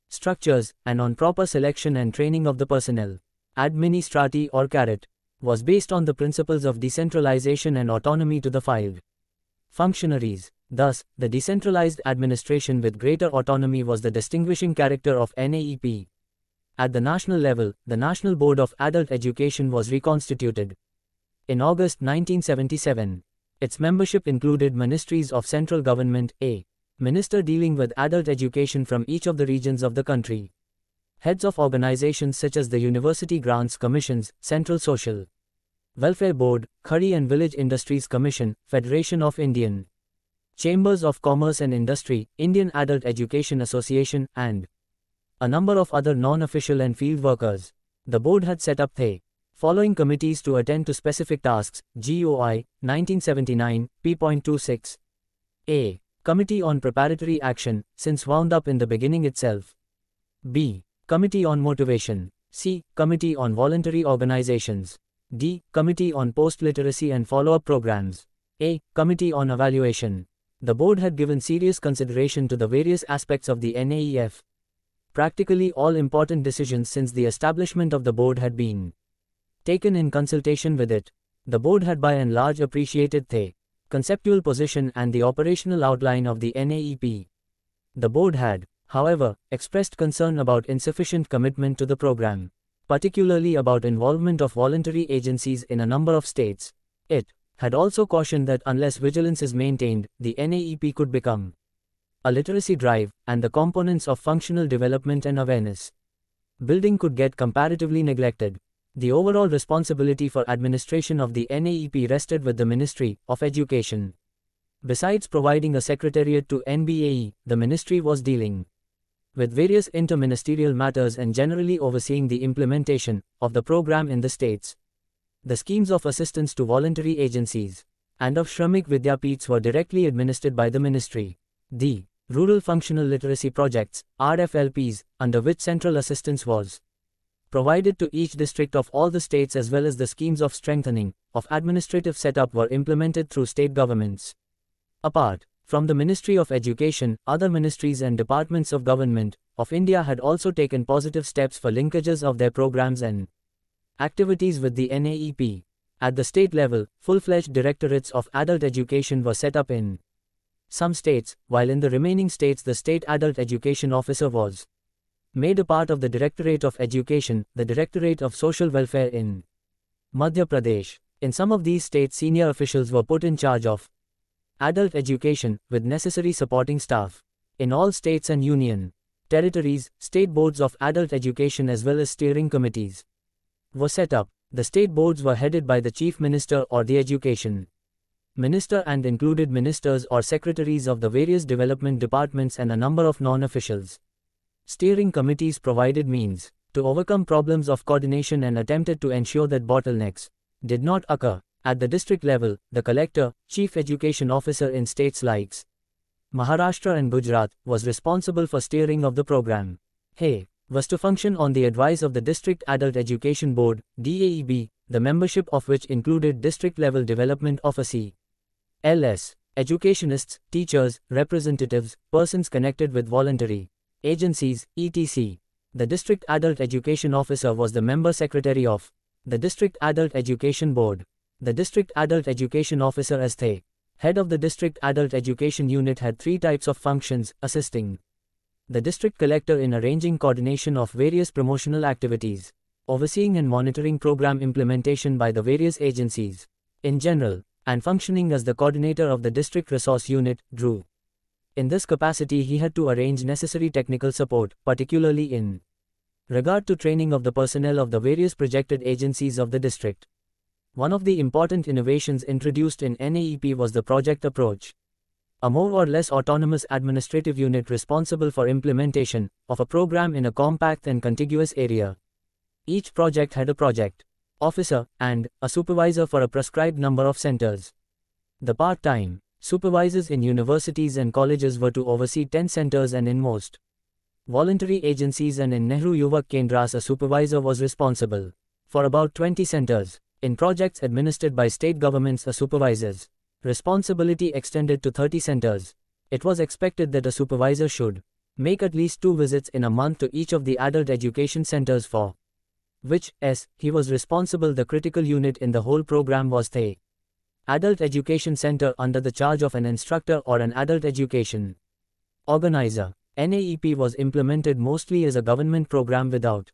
structures, and on proper selection and training of the personnel. Administrati or CARAT was based on the principles of decentralization and autonomy to the field functionaries. Thus, the decentralized administration with greater autonomy was the distinguishing character of NAEP. At the national level, the National Board of Adult Education was reconstituted in August 1977. Its membership included ministries of central government, a minister dealing with adult education from each of the regions of the country, heads of organizations such as the University Grants Commissions, Central Social Welfare Board, Khadi and Village Industries Commission, Federation of Indian Chambers of Commerce and Industry, Indian Adult Education Association, and a number of other non-official and field workers. The board had set up the following committees to attend to specific tasks: GOI, 1979, p.26. A. Committee on Preparatory Action, since wound up in the beginning itself. B. Committee on Motivation. C. Committee on Voluntary Organizations. D. Committee on Post-Literacy and Follow-up Programs. A. Committee on Evaluation. The board had given serious consideration to the various aspects of the NAEF. Practically all important decisions since the establishment of the board had been taken in consultation with it. The board had by and large appreciated the conceptual position and the operational outline of the NAEP. The board had, however, expressed concern about insufficient commitment to the program, particularly about involvement of voluntary agencies in a number of states. It had also cautioned that unless vigilance is maintained, the NAEP could become a literacy drive, and the components of functional development and awareness building could get comparatively neglected. The overall responsibility for administration of the NAEP rested with the Ministry of Education. Besides providing a secretariat to NBAE, the ministry was dealing with various interministerial matters and generally overseeing the implementation of the program in the states. The schemes of assistance to voluntary agencies and of Shramik Vidyapeeths were directly administered by the ministry. The Rural Functional Literacy Projects, RFLPs, under which central assistance was provided to each district of all the states, as well as the schemes of strengthening of administrative setup were implemented through state governments. Apart from the Ministry of Education, other ministries and departments of government of India had also taken positive steps for linkages of their programs and activities with the NAEP. At the state level, full-fledged directorates of adult education were set up in some states, while in the remaining states the State Adult Education Officer was made a part of the Directorate of Education, the Directorate of Social Welfare in Madhya Pradesh. In some of these states, senior officials were put in charge of adult education, with necessary supporting staff. In all states and union territories, state boards of adult education as well as steering committees were set up. The state boards were headed by the Chief Minister or the Education Minister and included ministers or secretaries of the various development departments and a number of non-officials. Steering committees provided means to overcome problems of coordination and attempted to ensure that bottlenecks did not occur. At the district level, the collector, chief education officer in states like Maharashtra and Gujarat, was responsible for steering of the program. He was to function on the advice of the District Adult Education Board, DAEB, the membership of which included district-level development officers, LS, educationists, teachers, representatives, persons connected with voluntary agencies, etc. The District Adult Education Officer was the member secretary of the District Adult Education Board. The District Adult Education Officer as the head of the District Adult Education Unit had three types of functions: assisting the District Collector in arranging coordination of various promotional activities, overseeing and monitoring program implementation by the various agencies in general, and functioning as the coordinator of the District Resource Unit, DRU. In this capacity he had to arrange necessary technical support, particularly in regard to training of the personnel of the various projected agencies of the district. One of the important innovations introduced in NAEP was the project approach. A more or less autonomous administrative unit responsible for implementation of a program in a compact and contiguous area. Each project had a project officer and a supervisor for a prescribed number of centers. The part-time supervisors in universities and colleges were to oversee 10 centers, and in most voluntary agencies and in Nehru Yuvak Kendras a supervisor was responsible for about 20 centers. In projects administered by state governments, a supervisor's responsibility extended to 30 centers. It was expected that a supervisor should make at least 2 visits in a month to each of the adult education centers for which, he was responsible. The critical unit in the whole program was the Adult Education Center under the charge of an instructor or an adult education organizer. NAEP was implemented mostly as a government program without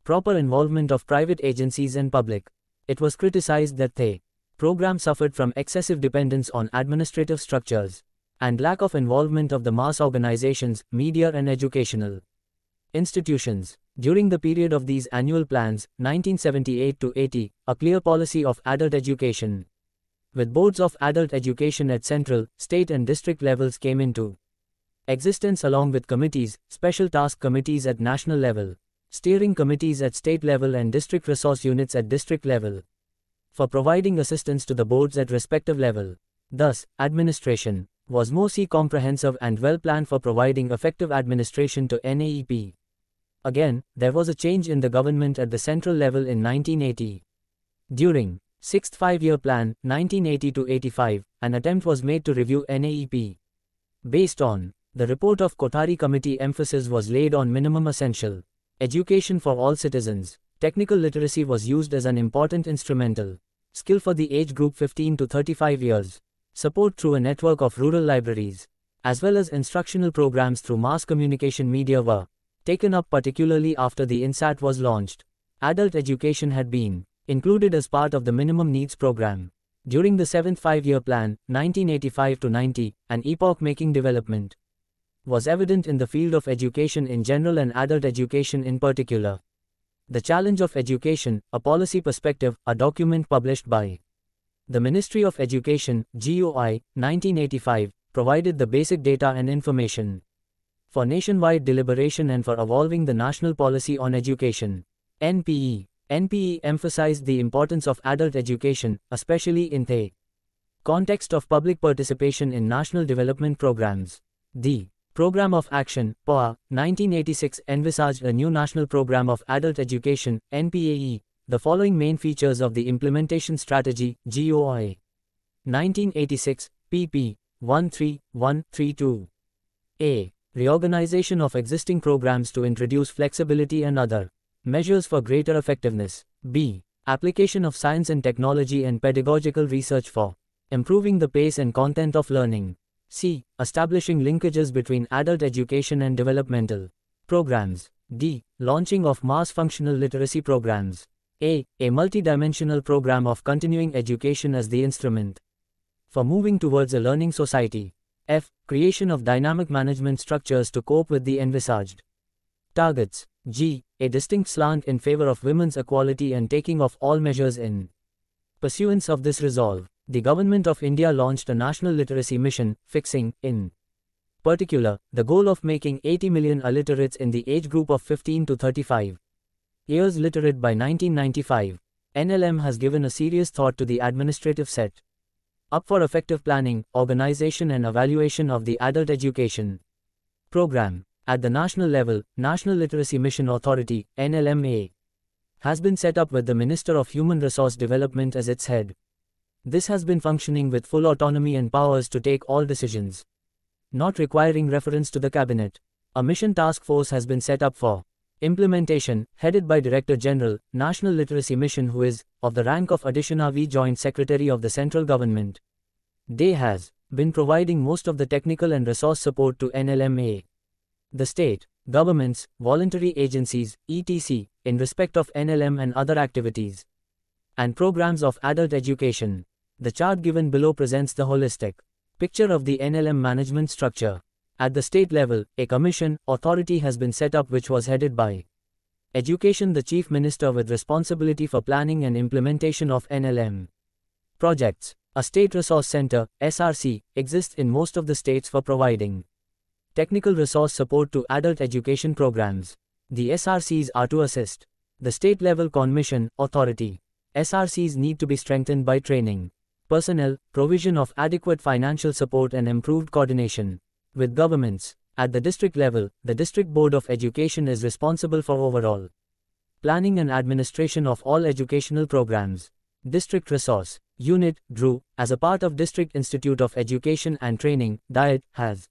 proper involvement of private agencies and public. It was criticized that the program suffered from excessive dependence on administrative structures and lack of involvement of the mass organizations, media and educational institutions. During the period of these annual plans, 1978 to 80, a clear policy of adult education with boards of adult education at central, state and district levels came into existence, along with committees, special task committees at national level, steering committees at state level and district resource units at district level, for providing assistance to the boards at respective level. Thus, administration was more comprehensive and well planned for providing effective administration to NAEP. Again, there was a change in the government at the central level in 1980. During 6th Five-Year Plan, 1980 to 85, an attempt was made to review NAEP. Based on the report of Kothari Committee, emphasis was laid on minimum essential education for all citizens. Technical literacy was used as an important instrumental skill for the age group 15 to 35 years. Support through a network of rural libraries, as well as instructional programs through mass communication media were taken up, particularly after the INSAT was launched. Adult education had been included as part of the Minimum Needs Program. During the 7th Five-Year Plan, 1985 to 90, an epoch-making development was evident in the field of education in general and adult education in particular. The Challenge of Education, a Policy Perspective, a document published by the Ministry of Education, GOI, 1985, provided the basic data and information for nationwide deliberation and for evolving the National Policy on Education. NPE. NPE emphasized the importance of adult education, especially in the context of public participation in national development programs. The Program of Action, POA, 1986 envisaged a new National Program of Adult Education, NPAE. The following main features of the Implementation Strategy, GOI. 1986, pp. 13132. A. Reorganization of existing programs to introduce flexibility and other measures for greater effectiveness. B. Application of science and technology and pedagogical research for improving the pace and content of learning. C. Establishing linkages between adult education and developmental programs. D. Launching of mass functional literacy programs. A multidimensional program of continuing education as the instrument for moving towards a learning society. F. Creation of dynamic management structures to cope with the envisaged targets. G. A distinct slant in favor of women's equality and taking of all measures in pursuance of this resolve. The Government of India launched a national literacy mission, fixing, in particular, the goal of making 80 million illiterates in the age group of 15 to 35 years literate by 1995. NLM has given a serious thought to the administrative set up for effective planning, organization and evaluation of the adult education program. At the national level, National Literacy Mission Authority, NLMA, has been set up with the Minister of Human Resource Development as its head. This has been functioning with full autonomy and powers to take all decisions, not requiring reference to the cabinet. A mission task force has been set up for implementation, headed by Director General, National Literacy Mission, who is of the rank of Additional V Joint Secretary of the Central Government. DE has been providing most of the technical and resource support to NLMA. The state governments, voluntary agencies, etc., in respect of NLM and other activities and programs of adult education. The chart given below presents the holistic picture of the NLM management structure. At the state level, a commission, authority has been set up which was headed by Education, the Chief Minister, with responsibility for planning and implementation of NLM projects. A State Resource Center, SRC, exists in most of the states for providing technical resource support to adult education programs. The SRCs are to assist the state-level commission, authority. SRCs need to be strengthened by training personnel, provision of adequate financial support and improved coordination with governments. At the district level, the District Board of Education is responsible for overall planning and administration of all educational programs. District Resource Unit, DRU, as a part of District Institute of Education and Training, DIET, has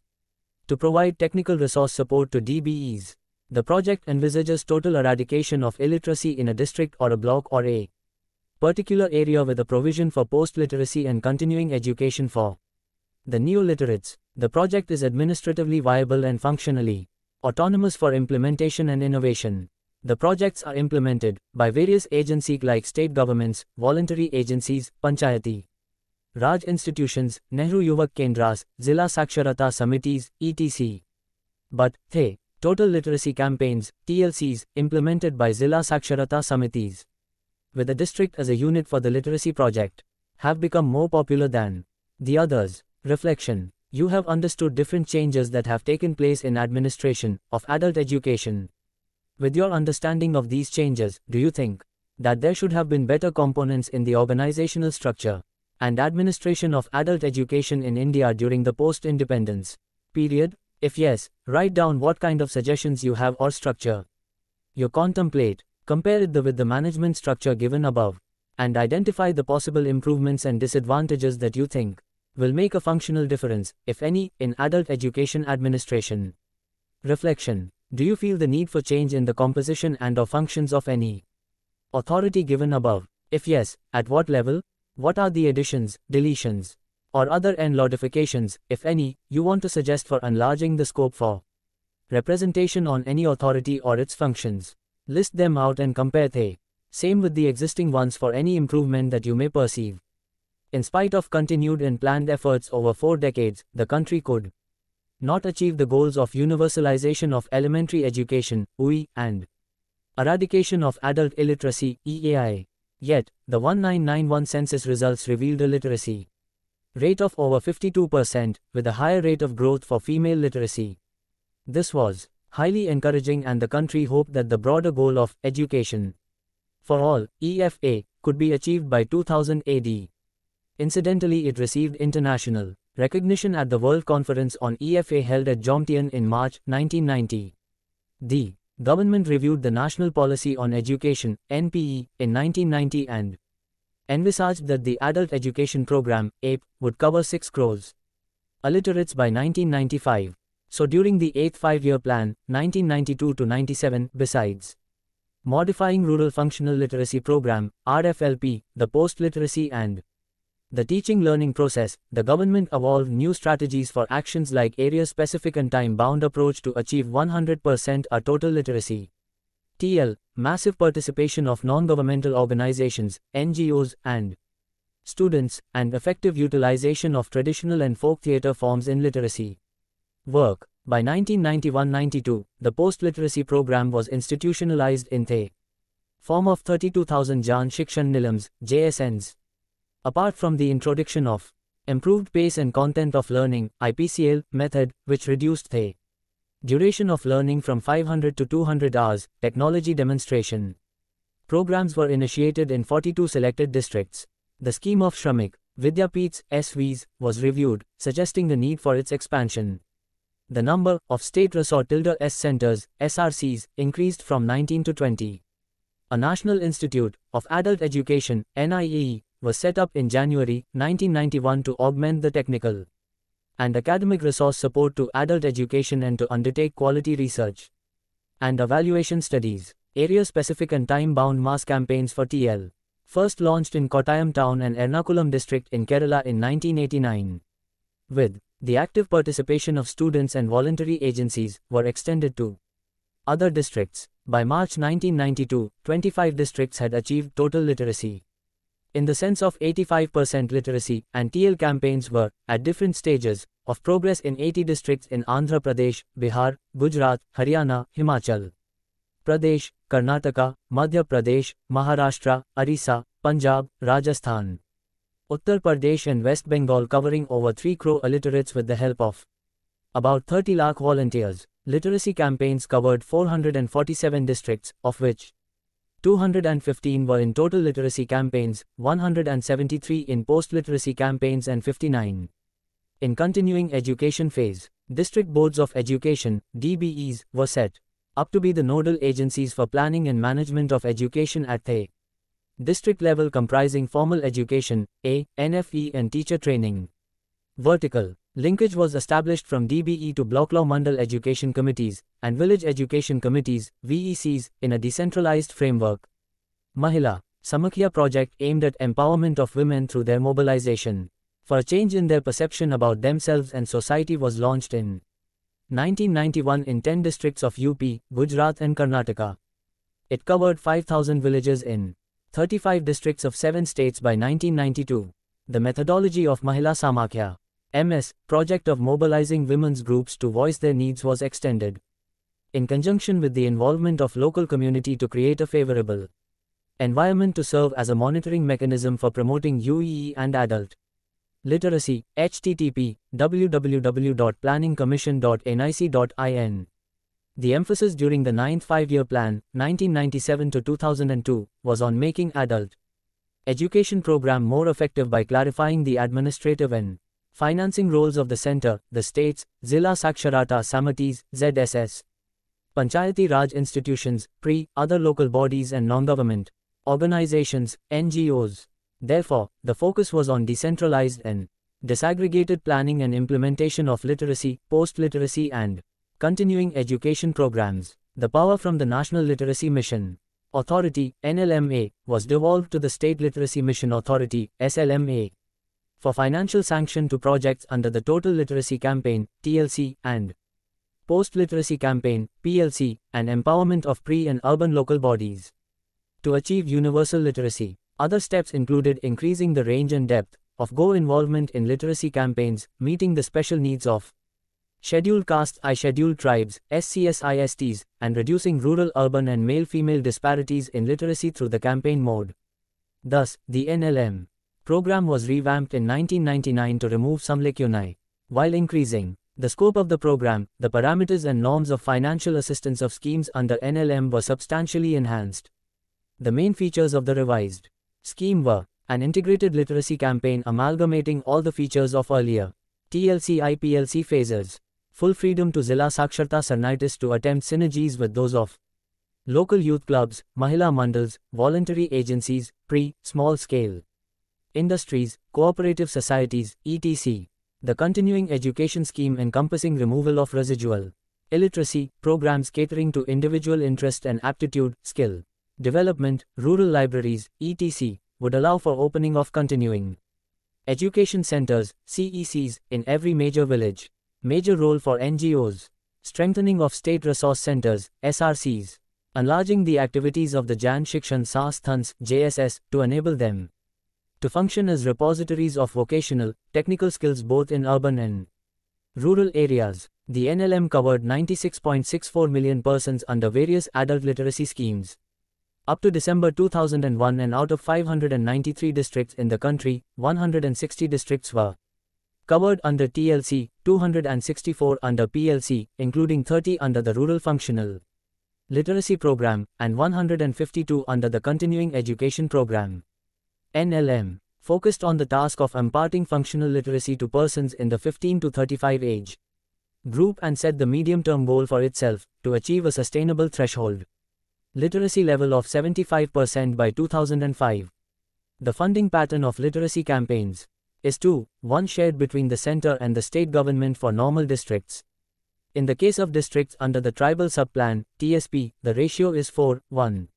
to provide technical resource support to DBEs. The project envisages total eradication of illiteracy in a district or a block or a particular area with a provision for post-literacy and continuing education for the neo-literates. The project is administratively viable and functionally autonomous for implementation and innovation. The projects are implemented by various agencies like state governments, voluntary agencies, Panchayati Raj institutions, Nehru Yuvak Kendras, Zilla Saksharata Samitis, etc. But, total literacy campaigns, TLCs, implemented by Zilla Saksharata Samitis, with the district as a unit for the literacy project, have become more popular than the others. Reflection. You have understood different changes that have taken place in administration of adult education. With your understanding of these changes, do you think that there should have been better components in the organizational structure and administration of adult education in India during the post-independence period? If yes, write down what kind of suggestions you have or structure you contemplate. Compare it with the management structure given above, and identify the possible improvements and disadvantages that you think will make a functional difference, if any, in adult education administration. Reflection. Do you feel the need for change in the composition and/or functions of any authority given above? If yes, at what level? What are the additions, deletions, or other modifications, if any, you want to suggest for enlarging the scope for representation on any authority or its functions? List them out and compare the same with the existing ones for any improvement that you may perceive. In spite of continued and planned efforts over 4 decades, the country could not achieve the goals of universalization of elementary education, UI, and eradication of adult illiteracy, EAI. Yet, the 1991 census results revealed a literacy rate of over 52%, with a higher rate of growth for female literacy. This was highly encouraging, and the country hoped that the broader goal of education for all, EFA, could be achieved by 2000 AD. Incidentally, it received international Recognition at the World Conference on EFA held at Jomtien in March 1990. The government reviewed the National Policy on Education (NPE) in 1990 and envisaged that the Adult Education Program (APE) would cover 6 crores illiterates by 1995. So during the 8th Five-Year Plan, 1992 to 97, besides modifying Rural Functional Literacy Program (RFLP), the post-literacy and the teaching learning process, the government evolved new strategies for actions like area-specific and time-bound approach to achieve 100% a total literacy. TL, massive participation of non-governmental organizations, NGOs, and students, and effective utilization of traditional and folk theatre forms in literacy work. By 1991-92, the post-literacy program was institutionalized in the form of 32,000 Jan Shikshan Nilams, JSNs. Apart from the introduction of improved pace and content of learning, IPCL, method, which reduced the duration of learning from 500 to 200 hours, technology demonstration programs were initiated in 42 selected districts. The scheme of Shramik Vidyapeeths (SVs) was reviewed, suggesting the need for its expansion. The number of state S centers, SRCs, increased from 19 to 20. A National Institute of Adult Education, NIAE, was set up in January 1991 to augment the technical and academic resource support to adult education and to undertake quality research and evaluation studies. Area-specific and time-bound mass campaigns for TL. First launched in Kottayam town and Ernakulam district in Kerala in 1989. With the active participation of students and voluntary agencies, were extended to other districts. By March 1992, 25 districts had achieved total literacy in the sense of 85% literacy, and TL campaigns were at different stages of progress in 80 districts in Andhra Pradesh, Bihar, Gujarat, Haryana, Himachal Pradesh, Karnataka, Madhya Pradesh, Maharashtra, Orissa, Punjab, Rajasthan, Uttar Pradesh and West Bengal, covering over 3 crore illiterates with the help of about 30 lakh volunteers. Literacy campaigns covered 447 districts, of which 215 were in total literacy campaigns, 173 in post-literacy campaigns and 59 in continuing education phase. District Boards of Education, DBEs, were set up to be the nodal agencies for planning and management of education at the district level, comprising formal education, NFE, and teacher training. Vertical linkage was established from DBE to Block Law Mandal Education Committees and Village Education Committees, VECs, in a decentralized framework. Mahila Samakhya project aimed at empowerment of women through their mobilization for a change in their perception about themselves and society was launched in 1991 in 10 districts of UP, Gujarat and Karnataka. It covered 5,000 villages in 35 districts of 7 states by 1992. The methodology of Mahila Samakhya MS project of mobilizing women's groups to voice their needs was extended in conjunction with the involvement of local community to create a favorable environment to serve as a monitoring mechanism for promoting UEE and adult literacy. http www.planningcommission.nic.in. The emphasis during the 9th Five-Year Plan, 1997 to 2002, was on making adult education program more effective by clarifying the administrative and financing roles of the center, the states, Zilla Saksharata Samitis, ZSS, Panchayati Raj institutions, other local bodies and non-government organizations, NGOs. Therefore, the focus was on decentralized and disaggregated planning and implementation of literacy, post-literacy and continuing education programs. The power from the National Literacy Mission Authority, NLMA, was devolved to the State Literacy Mission Authority, SLMA, for financial sanction to projects under the Total Literacy Campaign, TLC, and Post-Literacy Campaign, PLC, and empowerment of and urban local bodies to achieve universal literacy. Other steps included increasing the range and depth of involvement in literacy campaigns, meeting the special needs of scheduled castes, scheduled tribes, SCS-ISTs, and reducing rural-urban and male-female disparities in literacy through the campaign mode. Thus, the NLM program was revamped in 1999 to remove some lacunae, while increasing the scope of the program. The parameters and norms of financial assistance of schemes under NLM were substantially enhanced. The main features of the revised scheme were an integrated literacy campaign amalgamating all the features of earlier TLC IPLC phases. Full freedom to Zilla Saksharta Sarnitis to attempt synergies with those of local youth clubs, Mahila Mandals, voluntary agencies, small scale industries, cooperative societies, etc. The continuing education scheme encompassing removal of residual illiteracy, programs catering to individual interest and aptitude, skill development, rural libraries, etc., would allow for opening of continuing education centers, CECs, in every major village. Major role for NGOs. Strengthening of state resource centers, SRCs. Enlarging the activities of the Jan Shikshan Sansthans, JSS, to enable them to function as repositories of vocational, technical skills both in urban and rural areas. The NLM covered 96.64 million persons under various adult literacy schemes. Up to December 2001, and out of 593 districts in the country, 160 districts were covered under TLC, 264 under PLC, including 30 under the Rural Functional Literacy Program, and 152 under the Continuing Education Program. NLM focused on the task of imparting functional literacy to persons in the 15 to 35 age group and set the medium-term goal for itself, to achieve a sustainable threshold literacy level of 75% by 2005. The funding pattern of literacy campaigns is 2:1 shared between the center and the state government for normal districts. In the case of districts under the Tribal Subplan, TSP, the ratio is 4:1.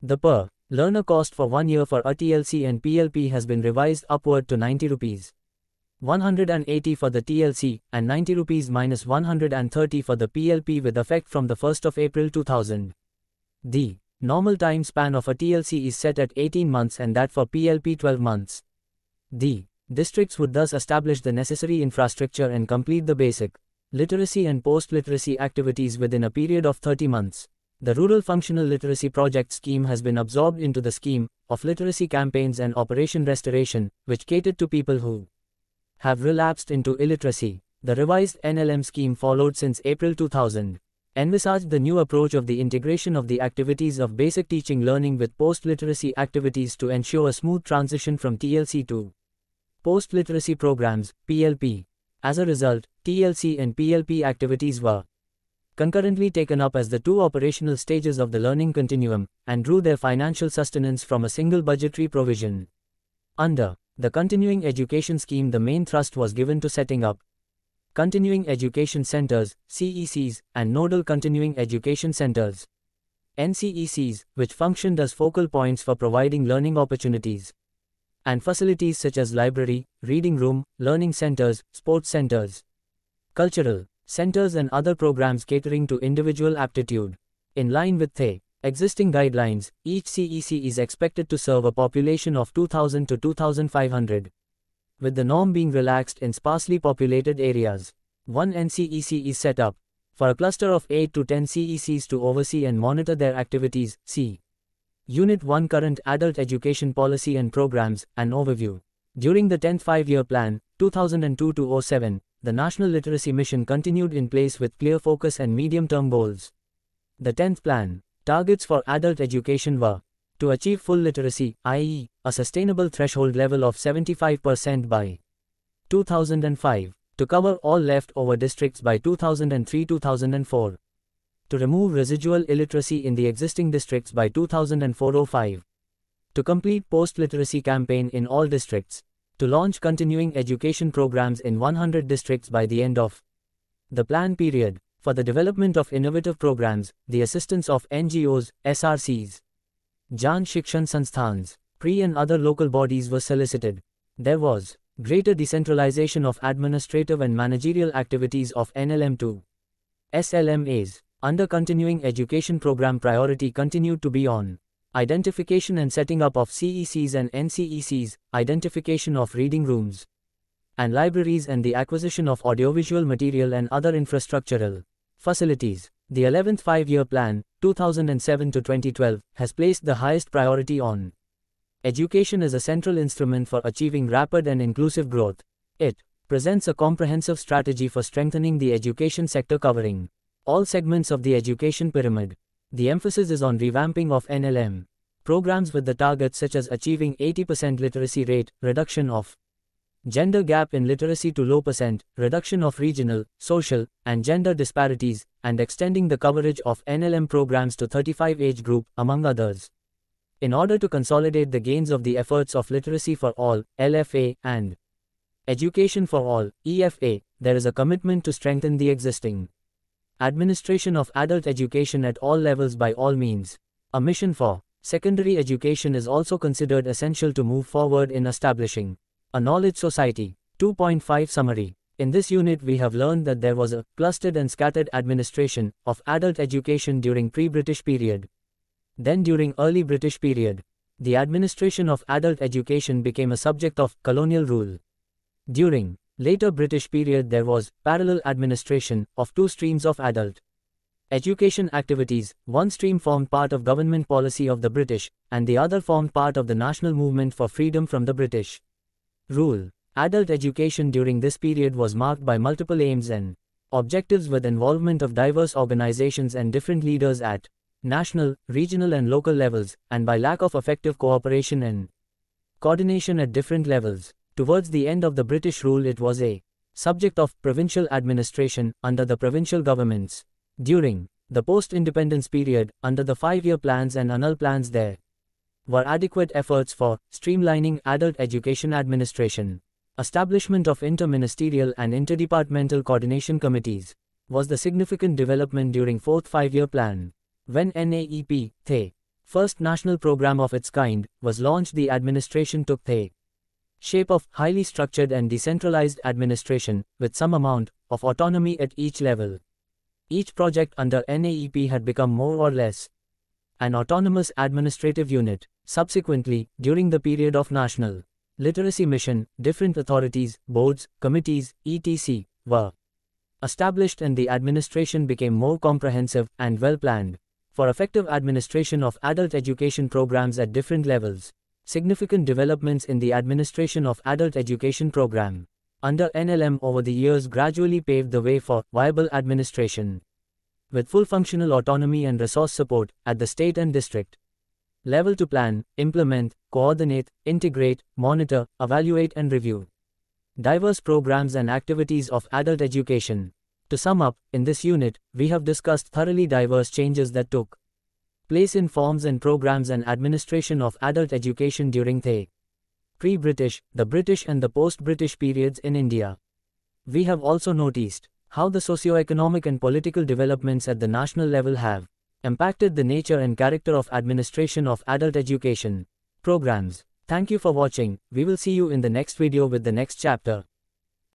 The per learner cost for 1 year for a TLC and PLP has been revised upward to 90 rupees. 180 for the TLC, and 90 rupees minus 130 for the PLP with effect from the 1st of April 2000. The normal time span of a TLC is set at 18 months and that for PLP 12 months. The districts would thus establish the necessary infrastructure and complete the basic literacy and post-literacy activities within a period of 30 months. The Rural Functional Literacy Project scheme has been absorbed into the scheme of literacy campaigns and Operation Restoration, which catered to people who have relapsed into illiteracy. The revised NLM scheme followed since April 2000. Envisaged the new approach of the integration of the activities of basic teaching learning with post-literacy activities to ensure a smooth transition from TLC to post-literacy programs, PLP. As a result, TLC and PLP activities were concurrently taken up as the two operational stages of the learning continuum, and drew their financial sustenance from a single budgetary provision. Under the Continuing Education Scheme, the main thrust was given to setting up Continuing Education Centers, CECs, and Nodal Continuing Education Centers, NCECs, which functioned as focal points for providing learning opportunities and facilities such as library, reading room, learning centers, sports centers, cultural centers and other programs catering to individual aptitude. In line with the existing guidelines, each CEC is expected to serve a population of 2,000 to 2,500. With the norm being relaxed in sparsely populated areas. One NCEC is set up for a cluster of 8 to 10 CECs to oversee and monitor their activities. See Unit 1 Current Adult Education Policy and Programs, an overview. During the 10th Five-Year Plan, 2002-07, the National Literacy Mission continued in place with clear focus and medium-term goals. The 10th Plan targets for adult education were to achieve full literacy, i.e., a sustainable threshold level of 75% by 2005, to cover all left-over districts by 2003-2004. To remove residual illiteracy in the existing districts by 2004-05. To complete post-literacy campaign in all districts. To launch continuing education programs in 100 districts by the end of the plan period. For the development of innovative programs, the assistance of NGOs, SRCs, Jan Shikshan Sansthans, and other local bodies was solicited. There was greater decentralization of administrative and managerial activities of NLM to SLMAs. Under Continuing Education Program, priority continued to be on identification and setting up of CECs and NCECs, identification of reading rooms and libraries, and the acquisition of audiovisual material and other infrastructural facilities. The 11th Five-Year Plan, 2007-2012, has placed the highest priority on education as a central instrument for achieving rapid and inclusive growth. It presents a comprehensive strategy for strengthening the education sector covering all segments of the education pyramid. The emphasis is on revamping of NLM programs with the targets such as achieving 80% literacy rate, reduction of gender gap in literacy to low %, reduction of regional, social, and gender disparities, and extending the coverage of NLM programs to 35 age group, among others. In order to consolidate the gains of the efforts of Literacy for All, LFA, and Education for All, EFA, there is a commitment to strengthen the existing administration of adult education at all levels by all means. A mission for secondary education is also considered essential to move forward in establishing a knowledge society. 2.5 Summary. In this unit we have learned that there was a clustered and scattered administration of adult education during pre-British period. Then during early British period, the administration of adult education became a subject of colonial rule. During later British period there was parallel administration of two streams of adult education activities. One stream formed part of government policy of the British, and the other formed part of the national movement for freedom from the British rule. Adult education during this period was marked by multiple aims and objectives with involvement of diverse organizations and different leaders at national, regional and local levels, and by lack of effective cooperation and coordination at different levels. Towards the end of the British rule it was a subject of provincial administration under the provincial governments. During the post-independence period, under the 5-year plans and annual plans there were adequate efforts for streamlining adult education administration. Establishment of interministerial and interdepartmental coordination committees was the significant development during 4th 5-year plan. When NAEP, the first national program of its kind, was launched, the administration took the shape of highly structured and decentralized administration, with some amount of autonomy at each level. Each project under NAEP had become more or less an autonomous administrative unit. Subsequently, during the period of National Literacy Mission, different authorities, boards, committees, etc. were established and the administration became more comprehensive and well-planned. For effective administration of adult education programs at different levels, significant developments in the administration of adult education program under NLM over the years gradually paved the way for viable administration, with full functional autonomy and resource support at the state and district level to plan, implement, coordinate, integrate, monitor, evaluate and review diverse programs and activities of adult education. To sum up, in this unit, we have discussed thoroughly diverse changes that took place in forms and programs and administration of adult education during the pre-British, the British and the post-British periods in India. We have also noticed how the socio-economic and political developments at the national level have impacted the nature and character of administration of adult education programs. Thank you for watching. We will see you in the next video with the next chapter.